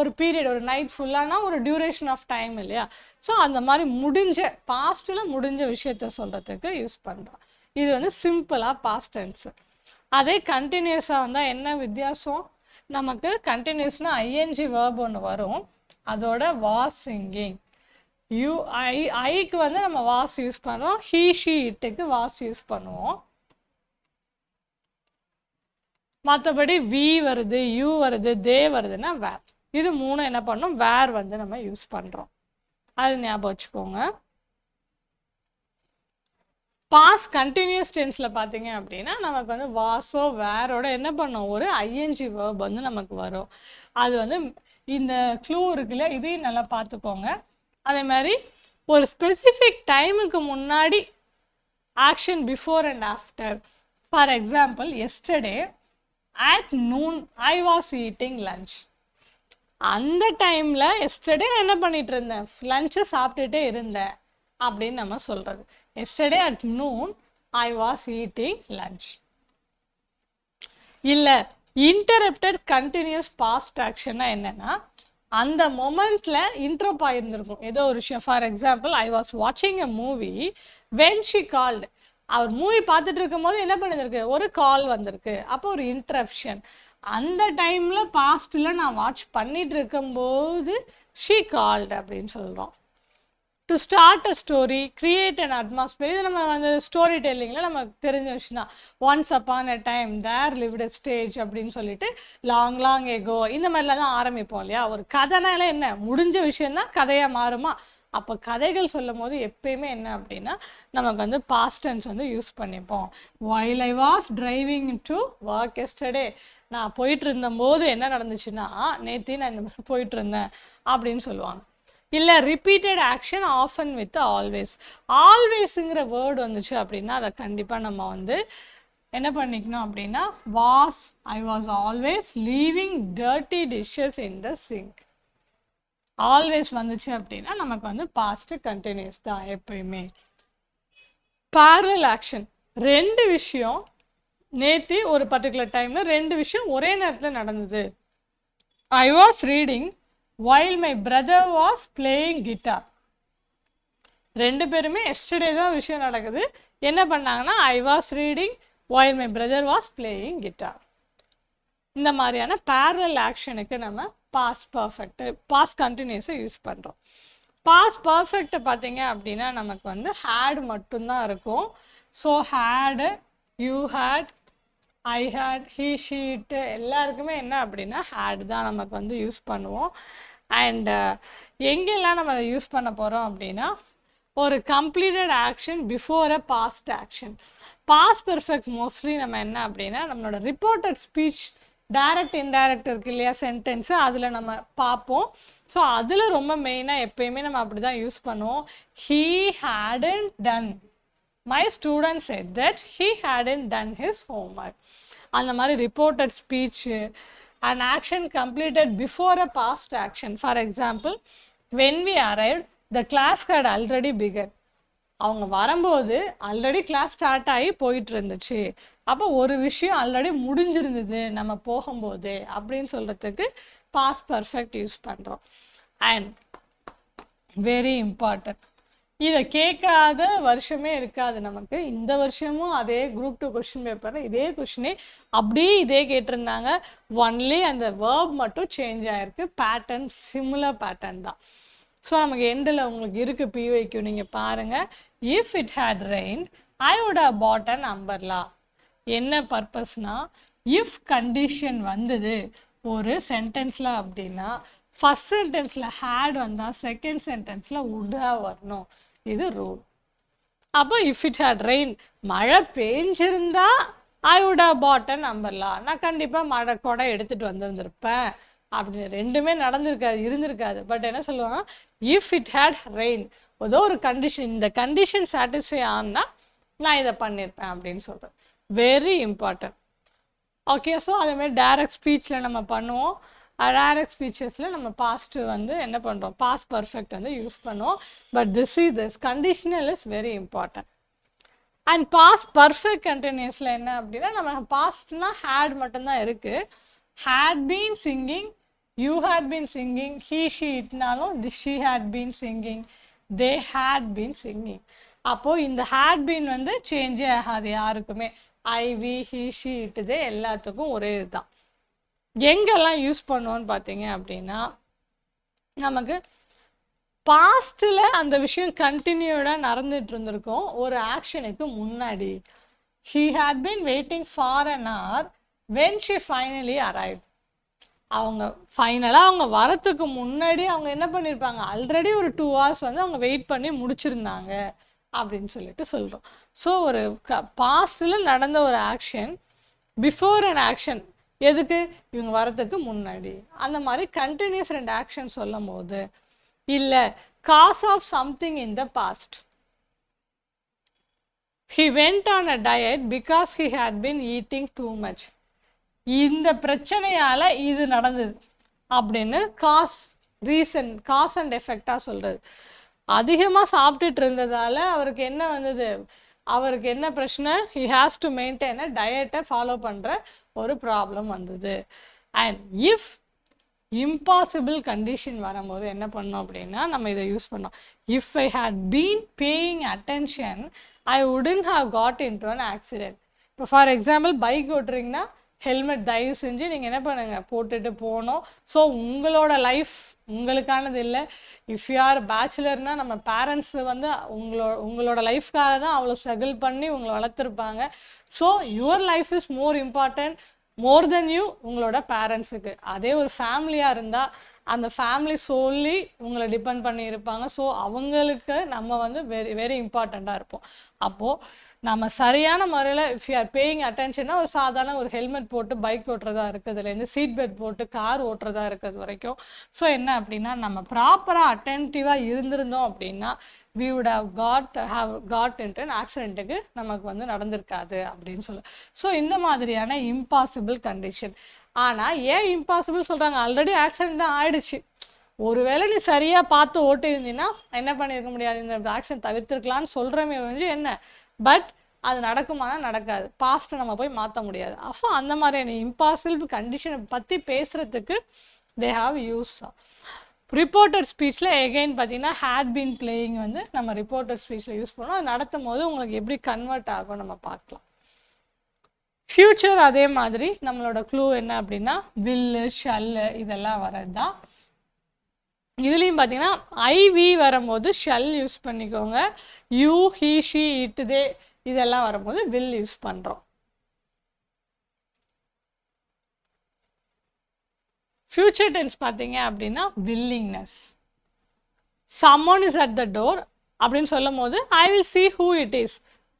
ஒரு பீரியட், ஒரு நைட் ஃபுல்லானா ஒரு டியூரேஷன் ஆஃப் டைம் இல்லையா. ஸோ அந்த மாதிரி முடிஞ்ச பாஸ்ட்டில் முடிஞ்ச விஷயத்த சொல்கிறதுக்கு யூஸ் பண்ணுறோம். இது வந்து சிம்பிளாக பாஸ்ட் டென்ஸு. அதே கண்டினியூஸாக வந்தால் என்ன வித்தியாசம், நமக்கு கண்டினியூஸ்னால் ஐஎன்ஜி வேர்ப் ஒன்று வரும், அதோட வாஸ் சிங்கிங். ஐக்கு வந்து நம்ம வாஸ் யூஸ் பண்ணுறோம், ஹீ ஷீ இட்டுக்கு வாஸ் யூஸ் பண்ணுவோம். மற்றபடி வி வருது, யூ வருது, தே வருதுன்னா வேர். இது 3 என்ன பண்ணோம், வேர் வந்து நம்ம யூஸ் பண்ணுறோம், அது ஞாபகம் வச்சுக்கோங்க. பாஸ் கண்டினியூஸ் டென்ஸில் பார்த்தீங்க அப்படின்னா நமக்கு வந்து வாஸோ வேரோட என்ன பண்ணோம், ஒரு ஐஎன்ஜி வேர்ப் வந்து நமக்கு வரும். அது வந்து இந்த க்ளூ இருக்குல்ல, இதையும் நல்லா பார்த்துக்கோங்க. அதே மாதிரி ஒரு ஸ்பெசிஃபிக் டைமுக்கு முன்னாடி action before and after. For example yesterday at noon I was eating lunch, அந்த டைமில் எஸ்டர்டே நான் என்ன பண்ணிட்டு இருந்தேன், லஞ்சை சாப்பிட்டுட்டே இருந்தேன் அப்படின்னு நம்ம சொல்கிறது. Yesterday at noon I was eating lunch. இல்லை இன்டரப்டட் கண்டினியூஸ் பாஸ்ட் ஆக்ஷன்னா என்னன்னா அந்த மொமெண்ட்ல இன்ட்ரப் ஆயிருந்திருக்கும் ஏதோ ஒரு விஷயம். ஃபார் எக்ஸாம்பிள், ஐ வாஸ் வாட்சிங் a movie when she called. அவர் மூவி பார்த்துட்டு இருக்கும் போது என்ன பண்ணிருக்கு, ஒரு கால் வந்திருக்கு, அப்போ ஒரு இன்ட்ரப்ஷன். அந்த டைம்ல பாஸ்ட்ல நான் வாட்ச் பண்ணிட்டு இருக்கும்போது ஷி கால்டு அப்படின்னு சொல்றோம். To start a story, create an atmosphere. இது நம்ம வந்து ஸ்டோரி டெல்லிங்கில் நமக்கு தெரிஞ்ச விஷயம் தான். Once upon a time there lived a stage அப்படின்னு சொல்லிட்டு லாங் லாங் எகோ இந்த மாதிரிலாம் தான் ஆரம்பிப்போம் இல்லையா. ஒரு கதைனால என்ன, முடிஞ்ச விஷயம்தான் கதையாக மாறுமா. அப்போ கதைகள் சொல்லும் போது எப்பயுமே என்ன அப்படின்னா நமக்கு வந்து பாஸ்ட் டென்ஸ் வந்து யூஸ் பண்ணிப்போம். While I was driving to work yesterday, நான் போயிட்டு இருந்தபோது என்ன நடந்துச்சுன்னா நேற்று நான் இந்த மாதிரி போயிட்டு இருந்தேன் அப்படின்னு சொல்லுவாங்க. இல்லை repeated action often with always. ஆல்வேஸுங்கிற வேர்டு வந்துச்சு அப்படின்னா அதை கண்டிப்பாக நம்ம வந்து என்ன பண்ணிக்கணும் அப்படின்னா I was always leaving dirty dishes in the sink. Always வந்துச்சு அப்படின்னா நமக்கு வந்து பாஸ்ட் கண்டினியூஸ் தான் எப்பயுமே. parallel ஆக்ஷன், ரெண்டு விஷயம் நேற்று ஒரு பர்டிகுலர் டைமில் ரெண்டு விஷயம் ஒரே நேரத்தில் நடந்தது. I was reading while my brother was playing guitar. ரெண்டு பேருமே எஸ்டர்டே தான் விஷயம் நடக்குது. என்ன பண்ணாங்கன்னா I was reading while my brother was playing guitar. இந்த மாதிரியான parallel ஆக்ஷனுக்கு நம்ம பாஸ்ட் பர்ஃபெக்ட் பாஸ்ட் கண்டினியூஸை யூஸ் பண்ணுறோம். பாஸ்ட் பர்ஃபெக்டை பார்த்தீங்க அப்படின்னா நமக்கு வந்து ஹேட் மட்டும்தான் இருக்கும். So had, you had, I had, he she எல்லாருக்குமே என்ன அப்படின்னா ஹேட் தான் நமக்கு வந்து யூஸ் பண்ணுவோம். அண்ட் எங்கெல்லாம் நம்ம அதை யூஸ் பண்ண போகிறோம் அப்படின்னா ஒரு completed action before a past action. Past perfect mostly நம்ம என்ன அப்படின்னா நம்மளோட ரிப்போர்ட்டட் ஸ்பீச் டைரக்ட் இன்டைரக்ட் இருக்கு இல்லையா சென்டென்ஸு, அதில் நம்ம பார்ப்போம். ஸோ அதில் ரொம்ப மெயினாக எப்பயுமே நம்ம அப்படி தான் யூஸ் பண்ணுவோம். He hadn't done, my student said that he hadn't done his homework. அந்த மாதிரி reported speech an action completed before a past action. For example, when we arrived, the class had already begun. அவங்க வரும்போது already class start ஆகி போயிட்டு இருந்துச்சு. அப்போ ஒரு விஷயம் ஆல்ரெடி முடிஞ்சிருந்தது நம்ம போகும்போது அப்படின்னு சொல்கிறதுக்கு பாஸ்ட் பர்ஃபெக்ட் யூஸ் பண்ணுறோம். அண்ட் வெரி இம்பார்ட்டன்ட், இதை கேட்காத வருஷமே இருக்காது நமக்கு. இந்த வருஷமும் அதே குரூப் 2 கொஸ்டின் பேப்பரில் இதே கொஷினே அப்படியே இதே கேட்டிருந்தாங்க. ஒன்லி அந்த வேர்ப் மட்டும் சேஞ்ச் ஆகிருக்கு. பேட்டர்ன் சிமிலர் பேட்டர்ன் தான். ஸோ நமக்கு எண்டில் உங்களுக்கு இருக்குது பிவைக்யூ, நீங்கள் பாருங்கள். If it had rained I would have bought an umbrella. என்ன பர்பஸ்னா இஃப் கண்டிஷன் வந்தது ஒரு சென்டென்ஸில் அப்படின்னா ஃபர்ஸ்ட் சென்டென்ஸில் ஹேட் வந்தால் செகண்ட் சென்டென்ஸில் வுட் ஹேவ் வரணும். இது ரூல். அப்போ இஃப் இட் ஹேட் ரெயின், மழை பெஞ்சிருந்தா I would have bought an umbrella, நான் கண்டிப்பாக மழை கொடை எடுத்துகிட்டு வந்திருந்திருப்பேன். அப்படி ரெண்டுமே நடந்திருக்காது, இருந்திருக்காது. பட் என்ன சொல்லுவாங்க, இஃப் இட் ஹேட் ரெயின், ஏதோ ஒரு கண்டிஷன், இந்த கண்டிஷன் சாட்டிஸ்ஃபை ஆனால் நான் இதை பண்ணியிருப்பேன் அப்படின்னு சொல்கிறேன். Very important. ஓகே, ஸோ அதேமாதிரி டைரக்ட் ஸ்பீச்சில் நம்ம பண்ணுவோம். டைரக்ட் ஸ்பீச்சஸில் நம்ம பாஸ்ட்டு வந்து என்ன பண்ணுறோம், பாஸ்ட் பர்ஃபெக்ட் வந்து யூஸ் பண்ணுவோம். But this conditional is very important. And past perfect கண்டினியூஸில் என்ன அப்படின்னா நம்ம பாஸ்ட்னா ஹேட் மட்டும்தான் இருக்குது. Had been singing, you had been singing, he she இட்னாலும் she had been singing, they had been singing. அப்போது இந்த ஹேட் பீன் வந்து சேஞ்சே ஆகாது யாருக்குமே. ஐ, வி, ஹீ, ஷீ, இட்டுதே எல்லாத்துக்கும் ஒரே இதுதான். எங்கெல்லாம் யூஸ் பண்ணுவோன்னு பார்த்தீங்க அப்படின்னா நமக்கு பாஸ்டில் அந்த விஷயம் கண்டினியூடாக நடந்துட்டு இருந்திருக்கும் ஒரு ஆக்ஷனுக்கு முன்னாடி. He had been waiting for an hour when she finally arrive. அவங்க ஃபைனலாக அவங்க வரத்துக்கு முன்னாடி அவங்க என்ன பண்ணியிருப்பாங்க, ஆல்ரெடி ஒரு 2 hours வந்து அவங்க வெயிட் பண்ணி முடிச்சிருந்தாங்க அப்படின்னு சொல்லிட்டு சொல்கிறோம். ஸோ ஒரு பாஸ்டில் நடந்த ஒரு ஆக்ஷன் பிஃபோர் அன் ஆக்ஷன், எதுக்கு, இவங்க வரதுக்கு முன்னாடி. அந்த மாதிரி கண்டினியூஸ் 2 ஆக்ஷன் சொல்லும் போது, இல்லை cause of something in the past, he went on a diet because he had been eating too much. இந்த பிரச்சனையால் இது நடந்தது அப்படின்னு ரீசன், காஸ் அண்ட் எஃபெக்டாக சொல்கிறது. அதிகமாக சாப்பிட்டுட்டு இருந்ததால் அவருக்கு என்ன வந்தது, அவருக்கு என்ன பிரச்சனை, ஹி ஹேஸ் டு மெயின்டைன் டயட்டை ஃபாலோ பண்ணுற ஒரு ப்ராப்ளம் வந்தது. அண்ட் இஃப் இம்பாசிபிள் கண்டிஷன் வரும்போது என்ன பண்ணோம் அப்படின்னா நம்ம இதை யூஸ் பண்ணோம். If I had been paying attention I wouldn't have got into an accident. இப்போ ஃபார் எக்ஸாம்பிள் பைக் ஓட்டுறீங்கன்னா ஹெல்மெட் தயவு செஞ்சு நீங்கள் என்ன பண்ணுங்கள், போட்டுட்டு போகணும். ஸோ உங்களோட லைஃப் உங்களுக்கானது இல்லை. இஃப் யூ ஆர் பேச்சுலர்னால் நம்ம பேரண்ட்ஸ் வந்து உங்களோட லைஃப்காக தான் அவ்வளோ ஸ்ட்ரகிள் பண்ணி உங்களை வளர்த்துருப்பாங்க. So your life is more than you உங்களோட பேரண்ட்ஸுக்கு. அதே ஒரு ஃபேமிலியாக இருந்தால் அந்த ஃபேமிலி சொல்லி உங்களை டிபெண்ட் பண்ணி இருப்பாங்க. ஸோ அவங்களுக்கு நம்ம வந்து வெரி இம்பார்ட்டண்ட்டாக இருப்போம். அப்போது நம்ம சரியான முறையில் இஃப் யூ ஆர் பேயிங் அட்டென்ஷன்னா ஒரு சாதாரண ஒரு ஹெல்மெட் போட்டு பைக் ஓட்டுறதா இருக்கிறதுலேருந்து சீட் பெல்ட் போட்டு கார் ஓட்டுறதா இருக்கிறது வரைக்கும். ஸோ என்ன அப்படின்னா நம்ம ப்ராப்பராக அட்டென்டிவாக இருந்திருந்தோம் அப்படின்னா we would have got into an ஆக்சிடென்ட்டுக்கு நமக்கு வந்து நடந்திருக்காது அப்படின்னு சொல்ல. ஸோ இந்த மாதிரியான இம்பாசிபிள் கண்டிஷன். ஆனால் ஏன் இம்பாசிபிள் சொல்கிறாங்க, ஆல்ரெடி ஆக்சிடென்ட் தான் ஆயிடுச்சு. ஒருவேளை நீ சரியாக பார்த்து ஓட்டியிருந்தீங்கன்னா என்ன பண்ணியிருக்க முடியாது, இந்த ஆக்சிடென்ட் தவிர்த்துருக்கலான்னு சொல்கிறமே வந்து என்ன, பட் அது நடக்குமானா நடக்காது. பாஸ்ட்டை நம்ம போய் மாற்ற முடியாது. அப்போ அந்த மாதிரியான இம்பாசிபிள் கண்டிஷனை பற்றி பேசுகிறதுக்கு தே ஹாவ் யூஸ். ரிப்போர்ட்டர் ஸ்பீச்சில் எகெயின் பார்த்தீங்கன்னா ஹேட் பீன் பிளேயிங் வந்து நம்ம ரிப்போர்ட்டர் ஸ்பீச்சில் யூஸ் பண்ணோம். அது நடத்தும் போது உங்களுக்கு எப்படி கன்வெர்ட் ஆகும் நம்ம பார்க்கலாம். ஃப்யூச்சர் அதே மாதிரி நம்மளோட க்ளூ என்ன அப்படின்னா வில்லு ஷல்லு இதெல்லாம் வர்றது தான். இதுலேயும் பார்த்தீங்கன்னா ஐவி வரும்போது ஷல் யூஸ் பண்ணிக்கோங்க. You he she it they இதெல்லாம் வரும்போது வில் யூஸ் பண்ணுறோம். ஃபியூச்சர் டென்ஸ் பார்த்தீங்க அப்படின்னா willingness. சம்மோன் is at the door அப்படின்னு சொல்லும் போது I will see who it is.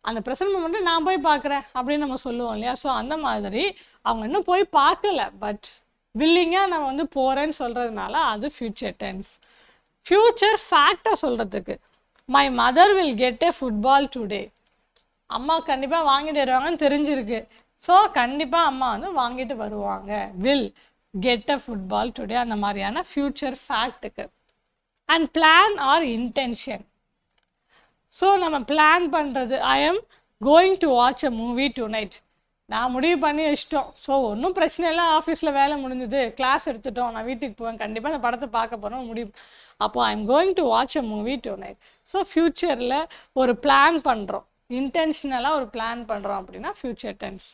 அந்த ப்ரெசன்ட் மூமெண்ட்டு நான் போய் பார்க்குறேன் அப்படின்னு நம்ம சொல்லுவோம் இல்லையா. ஸோ அந்த மாதிரி அவங்க இன்னும் போய் பார்க்கல, பட் வில்லிங்காக நம்ம வந்து போகிறேன்னு சொல்கிறதுனால அது ஃபியூச்சர் டென்ஸ். ஃபியூச்சர் ஃபேக்டை சொல்கிறதுக்கு my mother will get a football today. அம்மா கண்டிப்பாக வாங்கிட்டு வருவாங்கன்னு தெரிஞ்சிருக்கு. ஸோ கண்டிப்பாக அம்மா வந்து வாங்கிட்டு வருவாங்க. Will get a football today அந்த மாதிரியான ஃபியூச்சர் ஃபேக்ட்டுக்கு. And plan or intention. So நம்ம பிளான் பண்ணுறது I am going to watch a movie tonight. நான் முடிவு பண்ணி வச்சிட்டோம். ஸோ ஒன்றும் பிரச்சனை இல்லை, ஆஃபீஸில் வேலை முடிஞ்சுது, கிளாஸ் எடுத்துட்டோம், நான் வீட்டுக்கு போவேன், கண்டிப்பாக அந்த படத்தை பார்க்க போகிறோம் முடிவு. அப்போது ஐ am going to watch a movie to night. So ஃப்யூச்சரில் ஒரு பிளான் பண்ணுறோம், இன்டென்ஷனலாக ஒரு பிளான் பண்ணுறோம் அப்படின்னா ஃப்யூச்சர் டென்ஸ்.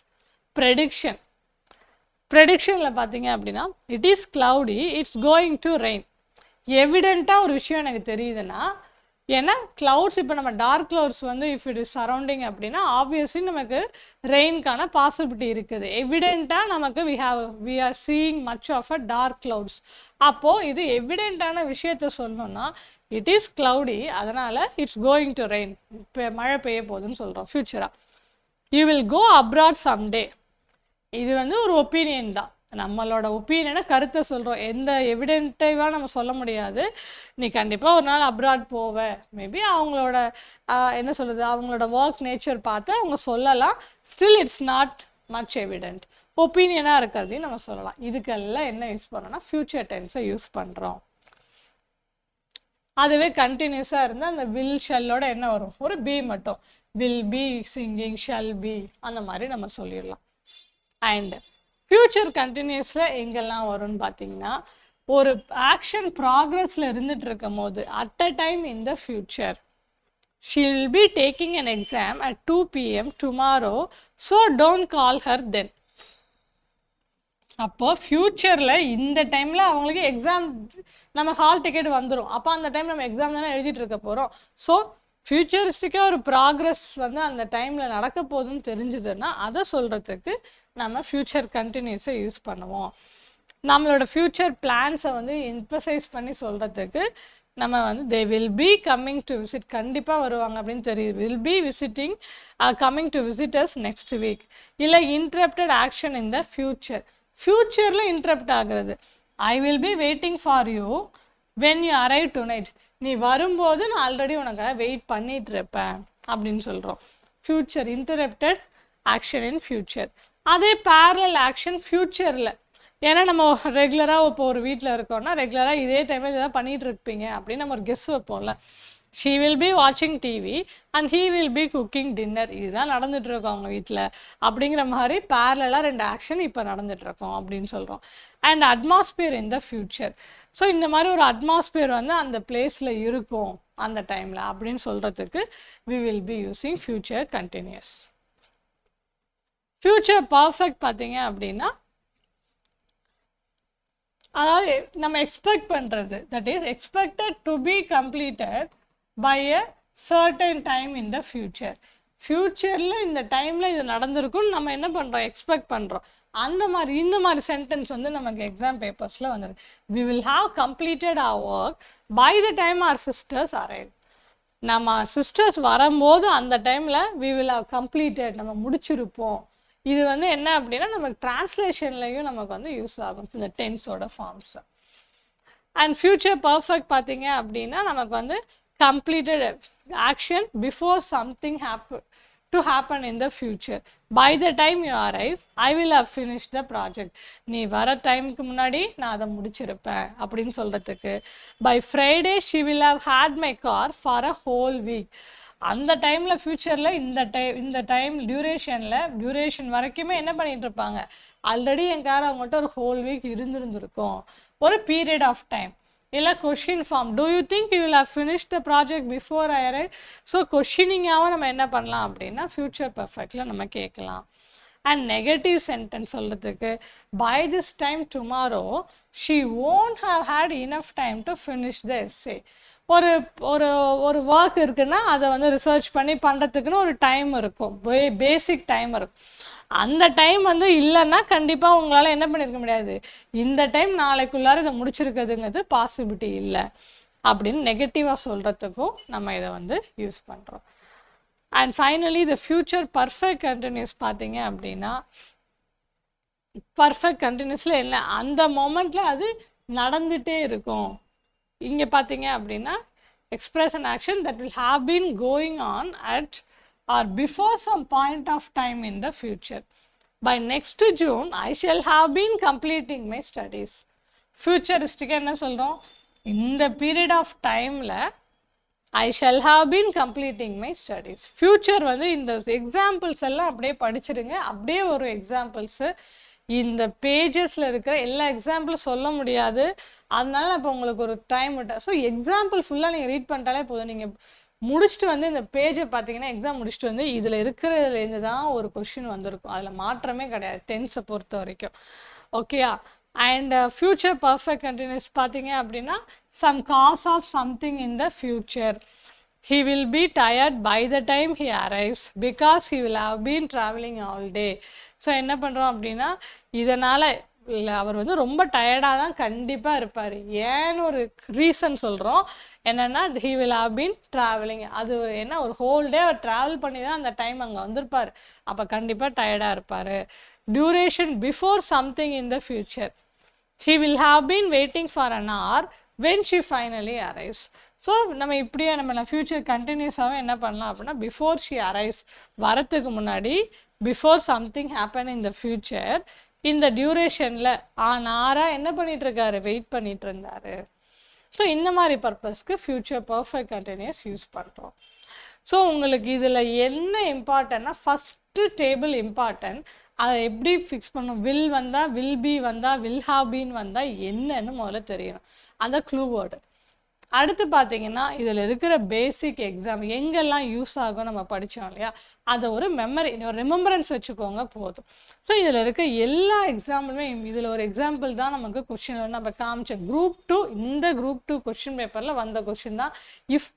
ப்ரெடிக்ஷனில் பார்த்தீங்க அப்படின்னா it is cloudy it's going to rain. எவிடெண்ட்டாக ஒரு விஷயம் எனக்கு தெரியுதுன்னா, ஏன்னா கிளவுட்ஸ் இப்போ நம்ம டார்க் கிளவுட்ஸ் வந்து இஃப் இட் இஸ் சரௌண்டிங் அப்படின்னா ஆப்வியஸ்லி நமக்கு ரெயின்கான பாசிபிலிட்டி இருக்குது. எவிடெண்ட்டாக நமக்கு we are seeing much of a dark clouds. அப்போது இது எவிடெண்ட்டான விஷயத்த சொல்லணும்னா இட் இஸ் கிளவுடி, அதனால் இட்ஸ் கோயிங் டு ரெயின், இப்போ மழை பெய்ய போகுதுன்னு சொல்கிறோம் ஃப்யூச்சராக. You will go abroad someday. இது வந்து ஒரு ஒப்பீனியன் தான், நம்மளோட ஒப்பீனியனை கருத்தை சொல்கிறோம். எந்த எவிடென்ட்டிவாக நம்ம சொல்ல முடியாது. நீ கண்டிப்பாக ஒரு நாள் அப்ராட் போவ, மேபி அவங்களோட என்ன சொல்கிறது, அவங்களோட ஒர்க் நேச்சர் பார்த்து அவங்க சொல்லலாம். Still it's not much evident, ஒப்பீனியனாக இருக்கிறதையும் நம்ம சொல்லலாம். இதுக்கெல்லாம் என்ன யூஸ் பண்ணோம்னா ஃப்யூச்சர் டென்ஸை யூஸ் பண்ணுறோம். அதுவே கண்டினியூஸாக இருந்தால் அந்த வில் ஷல்லோட என்ன வரும், ஒரு பி மட்டும், will be singing, shall be, அந்த மாதிரி நம்ம சொல்லிடலாம். அண்ட் ஃப்யூச்சர் கண்டினியூஸில் எங்கெல்லாம் வரும்னு பார்த்தீங்கன்னா ஒரு ஆக்ஷன் ப்ராக்ரஸில் இருந்துட்டு இருக்கும் போது at a time in the future she will be taking an exam at 2 PM tomorrow, so don't call her then. அப்போது ஃப்யூச்சரில் இந்த டைமில் அவங்களுக்கு எக்ஸாம் நம்ம ஹால் டிக்கெட் வந்துடும். அப்போ அந்த டைம் நம்ம எக்ஸாம் தானே எழுதிட்டு இருக்க போகிறோம். ஸோ ஃப்யூச்சரிஸ்டிக்காக ஒரு ப்ராக்ரஸ் வந்து அந்த டைமில் நடக்க போகுதுன்னு தெரிஞ்சுதுன்னா அதை சொல்கிறதுக்கு நம்ம ஃப்யூச்சர் கண்டினியூஸை யூஸ் பண்ணுவோம். நம்மளோட ஃப்யூச்சர் பிளான்ஸை வந்து எம்பசைஸ் பண்ணி சொல்கிறதுக்கு நம்ம வந்து they will be coming to visit, கண்டிப்பாக வருவாங்க அப்படின்னு தெரியுது, will be visiting coming to visitors next week. இல்லை interrupted action in the future, ஃப்யூச்சரில் இன்டரப்ட் ஆகுறது. I will be waiting for you when you arrive tonight. நீ வரும்போது நான் ஆல்ரெடி உனக்காக வெயிட் பண்ணிட்டு இருப்பேன் அப்படின்னு சொல்கிறோம். ஃப்யூச்சர் இன்டரப்டட் ஆக்ஷன் இன் ஃப்யூச்சர். அதே பேரலல் ஆக்ஷன் ஃப்யூச்சரில், ஏன்னா நம்ம ரெகுலராக இப்போ ஒரு வீட்டில் இருக்கோம்னா ரெகுலராக இதே டைமில் இதெல்லாம் பண்ணிகிட்டு இருப்பீங்க அப்படின்னு நம்ம ஒரு கெஸ் வைப்போம்ல. ஷீ வில் பி வாட்சிங் TV and he will be cooking dinner. இதுதான் நடந்துட்டு இருக்கோம் அவங்க வீட்டில் அப்படிங்கிற மாதிரி பேரலாக 2 ஆக்ஷன் இப்போ நடந்துட்டு இருக்கோம் அப்படின்னு சொல்கிறோம். And atmosphere in the future. So இந்த மாதிரி ஒரு அட்மாஸ்பியர் வந்து அந்த பிளேஸில் இருக்கும் அந்த டைமில் அப்படின்னு சொல்கிறதுக்கு we will be using future continuous. Future perfect பார்த்தீங்க அப்படின்னா அதாவது நம்ம எக்ஸ்பெக்ட் பண்ணுறது, that is expected to be completed by a certain time in the future. ஃபியூச்சரில் இந்த டைமில் இது நடந்திருக்கும்னு நம்ம என்ன பண்ணுறோம், எக்ஸ்பெக்ட் பண்ணுறோம். அந்த மாதிரி இந்த மாதிரி சென்டென்ஸ் வந்து நமக்கு எக்ஸாம் பேப்பர்ஸில் வந்துடும். We will have completed our work by the time our sisters arrive. நம்ம சிஸ்டர்ஸ் வரும்போது அந்த டைமில் வி வில் ஹாவ் கம்ப்ளீட்டட், நம்ம முடிச்சிருப்போம். இது வந்து என்ன அப்படின்னா நமக்கு டிரான்ஸ்லேஷன்லையும் நமக்கு வந்து யூஸ் ஆகும் இந்த டென்ஸோட ஃபார்ம்ஸ். அண்ட் ஃபியூச்சர் பர்ஃபெக்ட் பார்த்தீங்க அப்படின்னா நமக்கு வந்து completed action before something to happen in the future. By the time you arrive I will have finish the project. நீ வர டைமுக்கு முன்னாடி நான் அதை முடிச்சிருப்பேன் அப்படின்னு சொல்கிறதுக்கு. By Friday she will have had my car for a whole week. அந்த டைமில் ஃப்யூச்சரில் இந்த டைம் டியூரேஷன் வரைக்குமே என்ன பண்ணிட்டு இருப்பாங்க, ஆல்ரெடி என் கார் அவங்கள்ட்ட ஒரு ஹோல் வீக் இருந்திருக்கும், ஒரு பீரியட் ஆஃப் டைம். இல்லை question form, do you think you will have finish the project before I arrive. So கொஷினிங்காகவும் நம்ம என்ன பண்ணலாம் அப்படின்னா ஃபியூச்சர் பர்ஃபெக்டில் நம்ம கேட்கலாம். அண்ட் நெகட்டிவ் சென்டென்ஸ் சொல்கிறதுக்கு by this time tomorrow she won't have had enough time to finish the essay. ஒரு ஒரு ஒரு ஒர்க் இருக்குன்னா அதை வந்து ரிசர்ச் பண்ணி பண்ணுறதுக்குன்னு ஒரு டைம் இருக்கும், பேசிக் டைம் இருக்கும். அந்த டைம் வந்து இல்லைன்னா கண்டிப்பாக உங்களால் என்ன பண்ணியிருக்க முடியாது, இந்த டைம் நாளைக்குள்ளார இதை முடிச்சிருக்கிறதுங்கிறது பாசிபிலிட்டி இல்லை அப்படின்னு நெகட்டிவாக சொல்கிறதுக்கும் நம்ம இதை வந்து யூஸ் பண்ணுறோம். And finally the future perfect continuous பார்த்தீங்க அப்படின்னா பர்ஃபெக்ட் கண்டினியூஸில் என்ன அந்த மொமெண்ட்டில் அது நடந்துகிட்டே இருக்கும். இங்கே பார்த்தீங்க அப்படின்னா express an action that will have been going on at or before some point of time in the future. By next June I shall have been completing my studies. ஃபியூச்சரிஸ்டிக்காக என்ன சொல்கிறோம், இந்த பீரியட் ஆஃப் டைமில் I shall have been completing my studies. Future வந்து இந்த examples எல்லாம் அப்படியே படிச்சிடுங்க. அப்படியே ஒரு எக்ஸாம்பிள்ஸு இந்த பேஜஸில் இருக்கிற எல்லா எக்ஸாம்பிளும் சொல்ல முடியாது, அதனால நான் இப்போ உங்களுக்கு ஒரு டைம் விட்டேன். ஸோ எக்ஸாம்பிள் ஃபுல்லாக நீங்கள் ரீட் பண்ணிட்டாலே போதும். நீங்கள் முடிச்சுட்டு வந்து இந்த பேஜை பார்த்தீங்கன்னா எக்ஸாம் முடிச்சுட்டு வந்து இதில் இருக்கிறதுலேருந்து தான் ஒரு கொஷின் வந்திருக்கும், அதில் மாற்றமே கிடையாது டென்ஸை பொறுத்த வரைக்கும். ஓகேயா? அண்ட் ஃபியூச்சர் பர்ஃபெக்ட் கண்டினியூஸ் பார்த்தீங்க அப்படின்னா some cause of something in the future. He will be tired by the time he arrives because he will have been traveling all day. So என்ன பண்ணுறோம் அப்படின்னா இதனால் இல்லை அவர் வந்து ரொம்ப டயர்டாக தான் கண்டிப்பாக இருப்பார். ஏன்னு ஒரு ரீசன் சொல்கிறோம், என்னென்னா he will have been traveling. அது என்ன ஒரு ஹோல் டே அவர் ட்ராவல் பண்ணி தான் அந்த டைம் அங்கே வந்திருப்பார், அப்போ கண்டிப்பாக டயர்டாக இருப்பார். Duration before something in the future. He will have been waiting for an hour when she finally arrives. So நம்ம இப்படியே நம்ம ஃபியூச்சர் கண்டினியூஸாகவே என்ன பண்ணலாம் அப்படின்னா பிஃபோர் ஷி அரைவ்ஸ் வரத்துக்கு முன்னாடி before something happen in the future இந்த டியூரேஷனில் ஆனாராக என்ன பண்ணிகிட்ருக்காரு, வெயிட் பண்ணிகிட்டு இருந்தார். ஸோ இந்த மாதிரி பர்பஸ்க்கு ஃபியூச்சர் பர்ஃபெக்ட் கண்டினியூஸ் யூஸ் பண்ணுறோம். ஸோ உங்களுக்கு இதில் என்ன இம்பார்ட்டன்னா ஃபஸ்ட்டு டேபிள் இம்பார்ட்டன்ட், அதை எப்படி ஃபிக்ஸ் பண்ணணும், வில் வந்தால் வில் பி வந்தால் வில் ஹாவ் பீன் வந்தால் என்னன்னு முதல்ல தெரியணும், அந்த க்ளூ வேர்டு. அடுத்து பார்த்தீங்கன்னா இதில் இருக்கிற பேசிக் எக்ஸாம் எங்கெல்லாம் யூஸ் ஆகும் நம்ம படித்தோம் இல்லையா, அதை ஒரு மெமரி ஒரு ரிமெம்பரன்ஸ் வச்சுக்கோங்க போதும். ஸோ இதில் இருக்க எல்லா எக்ஸாம்பிளுமே இதில் ஒரு எக்ஸாம்பிள் தான் நமக்கு கொஸ்டின் நம்ம காமிச்ச குரூப் 2 இந்த குரூப் 2 கொஸ்டின் பேப்பரில் வந்த கொஸ்டின் தான் இஃப்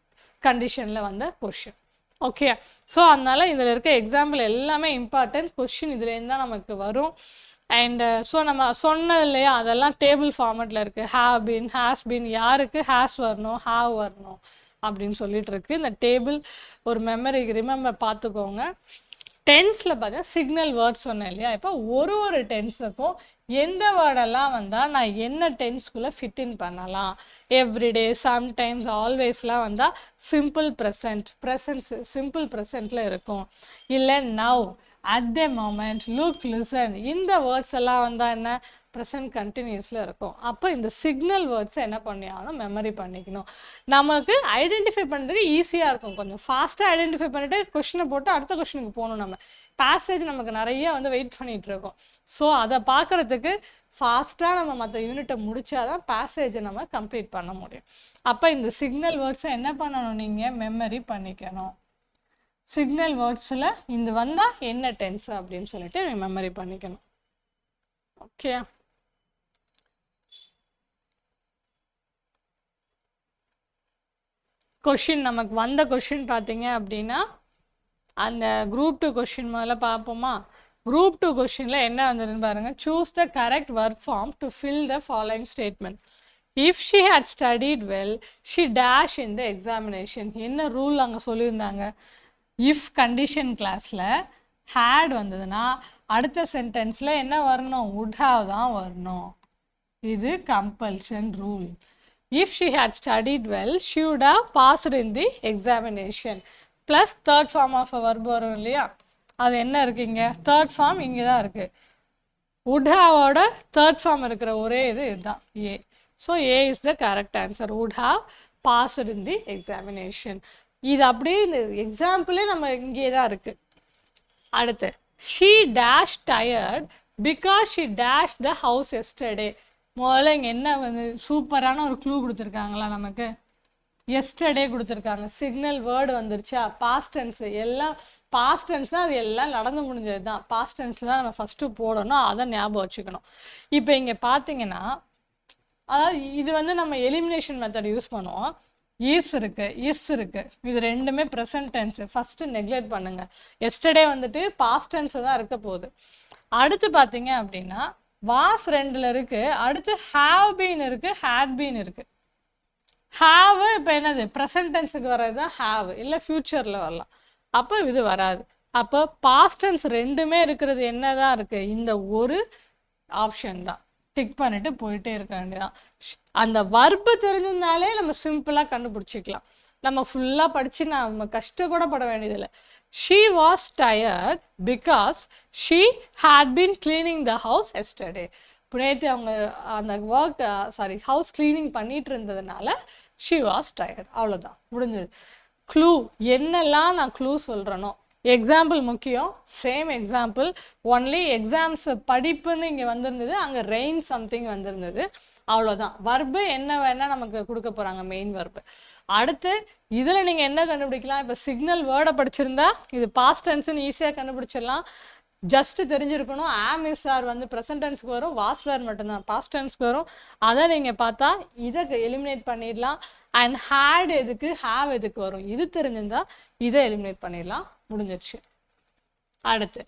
கண்டிஷனில் வந்த கொஸ்டின். ஓகே, ஸோ அதனால் இதில் இருக்க எக்ஸாம்பிள் எல்லாமே இம்பார்ட்டன்ட் கொஸ்டின் இதுலேருந்து தான் நமக்கு வரும். அண்டு ஸோ நம்ம சொன்னது இல்லையா அதெல்லாம் டேபிள் ஃபார்மேட்டில் இருக்குது. ஹேவ் பீன், ஹேஸ் பீன், யாருக்கு ஹேஸ் வரணும் ஹேவ் வரணும் அப்படின்னு சொல்லிட்டு இருக்கு. இந்த டேபிள் ஒரு மெமரிக்கு ரிமெம்பர் பார்த்துக்கோங்க. டென்ஸில் பார்த்தீங்கன்னா சிக்னல் வேர்ட்ஸ் சொன்னேன் இல்லையா, இப்போ ஒரு ஒரு டென்ஸுக்கும் எந்த வேர்டெல்லாம் வந்தால் நான் என்ன டென்ஸ்குள்ளே ஃபிட்டின் பண்ணலாம். எவ்ரிடே, சம்டைம்ஸ், ஆல்வேஸ்லாம் வந்தால் சிம்பிள் ப்ரெசன்ட் சிம்பிள் ப்ரெசண்ட்டில் இருக்கும். இல்லை now at the moment, look, listen. இந்த வேர்ட்ஸ் எல்லாம் வந்தா என்ன ப்ரெசன்ட் கண்டினியூஸில் இருக்கும். அப்போ இந்த சிக்னல் வேர்ட்ஸை என்ன பண்ணியாலும் மெமரி பண்ணிக்கணும். நமக்கு ஐடென்டிஃபை பண்ணுறதுக்கு ஈஸியாக இருக்கும். கொஞ்சம் ஃபாஸ்ட்டாக ஐடென்டிஃபை பண்ணிவிட்டு கொஷினை போட்டு அடுத்த கொஷினுக்கு போகணும். நம்ம பேசேஜ் நமக்கு நிறைய வந்து வெயிட் பண்ணிகிட்டு இருக்கோம். ஸோ அதை பார்க்குறதுக்கு ஃபாஸ்ட்டாக நம்ம மற்ற யூனிட்டை முடித்தாதான் பேசேஜை நம்ம கம்ப்ளீட் பண்ண முடியும். அப்போ இந்த சிக்னல் வேர்ட்ஸை என்ன பண்ணணும், நீங்கள் மெமரி பண்ணிக்கணும். சிக்னல் வேர்ட்ஸில் இந்த வந்தால் என்ன டென்ஸ் அப்படின்னு சொல்லிட்டு மெமரி பண்ணிக்கணும். ஓகே, கொஷின் நமக்கு வந்த கொஷின் பார்த்தீங்க அப்படின்னா அந்த குரூப் 2 கொஷின் முதல்ல பார்ப்போமா. குரூப் 2 கொஷினில் என்ன வந்ததுன்னு பாருங்கள். Choose the correct verb form to fill the following statement. If she had studied well, she dash in the examination. என்ன ரூல் அங்கே சொல்லியிருந்தாங்க, இஃப் கண்டிஷன் கிளாஸில் had வந்ததுன்னா அடுத்த சென்டென்ஸில் என்ன வரணும், would have தான் வரணும். இது compulsion rule. If she had studied well, she would have passed in the examination. Plus third form of a verb வரும் இல்லையா, அது என்ன இருக்குங்க, தேர்ட் ஃபார்ம் இங்கே தான் இருக்குது. would have ஓட தேர்ட் ஃபார்ம் இருக்கிற ஒரே இதுதான் A. So A is the correct answer. would have passed in the examination. இது அப்படியே இந்த எக்ஸாம்பிளே நம்ம இங்கே தான் இருக்குது. அடுத்து she dash tired because she dashed the house yesterday. முதல்ல இங்கே என்ன வந்து சூப்பரான ஒரு க்ளூ கொடுத்துருக்காங்களா நமக்கு, எஸ்டர்டே கொடுத்துருக்காங்க. சிக்னல் வேர்டு வந்துருச்சா, பாஸ்ட் டென்ஸு எல்லாம் பாஸ்ட் டென்ஸ் தான், அது எல்லாம் நடந்து முடிஞ்சது தான். பாஸ்ட் டென்ஸ் தான் நம்ம ஃபஸ்ட்டு போடணும், அதை ஞாபகம் வச்சுக்கணும். இப்போ இங்கே பார்த்தீங்கன்னா அதாவது இது வந்து நம்ம எலிமினேஷன் மெத்தட் யூஸ் பண்ணுவோம். இஸ் இருக்குது, இது ரெண்டுமே ப்ரெசன்ட் டென்ஸு. ஃபஸ்ட்டு நெக்லெக்ட் பண்ணுங்கள். எஸ்டர்டே வந்துட்டு பாஸ்ட் டென்ஸு தான் இருக்க போகுது. அடுத்து பார்த்தீங்க அப்படின்னா வாஸ் 2ல் இருக்குது. அடுத்து ஹாவ் பீன் இருக்குது, ஹேட் பீன் இருக்குது. ஹாவ் இப்போ என்னது ப்ரெசன்ட் டென்ஸுக்கு வர்றது தான் ஹாவ், இல்லை ஃப்யூச்சரில் வரலாம். அப்போ இது வராது. அப்போ பாஸ்ட் டென்ஸ் ரெண்டுமே இருக்கிறது என்ன தான் இருக்குது, இந்த ஒரு ஆப்ஷன் தான். டிக் பண்ணிட்டு போயிட்டே இருக்க வேண்டியதான். அந்த வர்பு தெரிஞ்சிருந்தாலே நம்ம சிம்பிளாக கண்டுபிடிச்சிக்கலாம். நம்ம ஃபுல்லாக படித்து நம்ம கஷ்டம் கூட பட வேண்டியதில்லை. She was tired because she had been cleaning the house yesterday. நேற்று அவங்க அந்த ஹவுஸ் கிளீனிங் பண்ணிட்டு இருந்ததுனால she was tired. அவ்வளோதான், முடிஞ்சது. க்ளூ என்னெல்லாம் நான் க்ளூ சொல்கிறேனோ, எக்ஸாம்பிள் முக்கியம். சேம் எக்ஸாம்பிள், ஒன்லி எக்ஸாம்ஸ் படிப்புன்னு இங்கே வந்திருந்தது, அங்கே ரெயின் சம்திங் வந்திருந்தது. அவ்வளோதான். வர்பு என்ன வேணால் நமக்கு கொடுக்க போகிறாங்க, மெயின் வர்பு. அடுத்து இதில் நீங்கள் என்ன கண்டுபிடிக்கலாம், இப்போ சிக்னல் வேர்டை படிச்சிருந்தா இது பாஸ்ட் டென்ஸ்னு ஈஸியாக கண்டுபிடிச்சிடலாம். ஜஸ்ட்டு தெரிஞ்சிருக்கணும், ஆம் இஸ் ஆர் வந்து ப்ரெசன்ட் டென்ஸ்க்கு வரும், வாஸ் வேர் மட்டும்தான் பாஸ்ட் டென்ஸ்க்கு வரும். அதை நீங்கள் பார்த்தா இதை எலிமினேட் பண்ணிடலாம். அண்ட் ஹேட் எதுக்கு, ஹாவ் எதுக்கு வரும், இது தெரிஞ்சிருந்தா இதை எலிமினேட் பண்ணிடலாம். முடிஞ்சிருச்சு. அடுத்து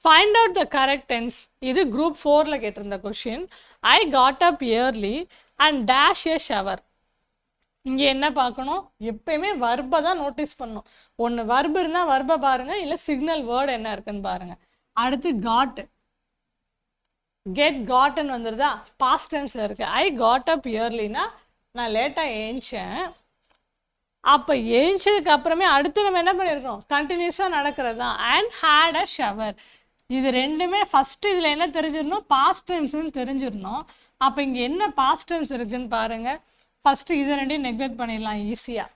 find out the correct tense. இது குரூப் 4ல் கேட்டிருந்த question. I got up early and dash a shower. இங்கே என்ன பார்க்கணும், எப்பயுமே வர்பை தான் நோட்டீஸ் பண்ணணும். ஒன்று வர்பு இருந்தால் வர்பை பாருங்கள், இல்லை சிக்னல் வேர்டு என்ன இருக்குன்னு பாருங்கள். அடுத்து காட், கெட் காட்டன் வந்துருதா, பாஸ்ட் டென்ஸில் இருக்குது. ஐ காட் அப் இயர்லினா நான் லேட்டாக ஏஞ்சேன். அப்போ ஏஞ்சதுக்கு அப்புறமே அடுத்து நம்ம என்ன பண்ணியிருக்கோம், கண்டினியூஸாக நடக்கிறது தான். And had a shower. இது ரெண்டுமே ஃபஸ்ட்டு இதில் என்ன தெரிஞ்சிடணும், பாஸ்ட் டென்ஸ்ன்னு தெரிஞ்சிடணும். அப்போ இங்கே என்ன பாஸ்ட் டென்ஸ் இருக்குன்னு பாருங்கள். ஃபஸ்ட்டு இது ரெண்டையும் நெக்லெக்ட் பண்ணிடலாம் ஈஸியாக.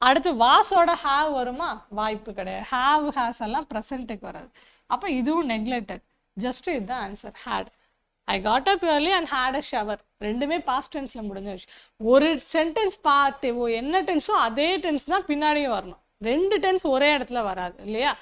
அடுத்து வாஸோட ஹாவ் வருமா, வாய்ப்பு கிடையாது. ஹாவ் ஹேஸ் எல்லாம் ப்ரெசண்ட்டுக்கு வராது. அப்போ இதுவும் நெக்லெக்டட். ஜஸ்ட்டு இதுதான் answer, had. I got up early and had a shower. ரெண்டுமே பாஸ்ட் டென்ஸில் முடிஞ்சிருச்சு. ஒரு சென்டென்ஸ் பார்த்து என்ன டென்ஸோ அதே டென்ஸ் தான் பின்னாடியும் வரணும். 2 டென்ஸ் ஒரே இடத்துல வராது இல்லையா,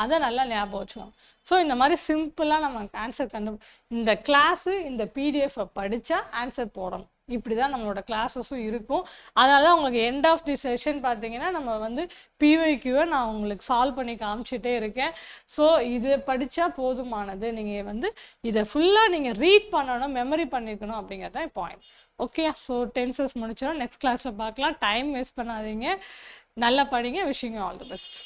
அதை நல்லா ஞாபகம் வச்சுக்கணும். ஸோ இந்த மாதிரி சிம்பிளாக நம்ம ஆன்சர் இந்த கிளாஸு இந்த பிடிஎஃப்பை படித்தா ஆன்சர் போடணும். இப்படி தான் நம்மளோட கிளாஸஸும் இருக்கும். அதனால தான் உங்களுக்கு எண்ட் ஆஃப் தி செஷன் பார்த்தீங்கன்னா நம்ம வந்து பிஒய்க்யூவை நான் உங்களுக்கு சால்வ் பண்ணி காமிச்சிட்டே இருக்கேன். ஸோ இது படித்தா போதுமானது. நீங்கள் வந்து இதை ஃபுல்லாக நீங்கள் ரீட் பண்ணணும், மெமரி பண்ணிக்கணும் அப்படிங்கிறது தான் பாயிண்ட். ஓகே, ஸோ டென்சஸ் முடிச்சிடும். நெக்ஸ்ட் கிளாஸில் பார்க்கலாம். டைம் வேஸ்ட் பண்ணாதீங்க, நல்லா படிங்க. Wishing you all the best.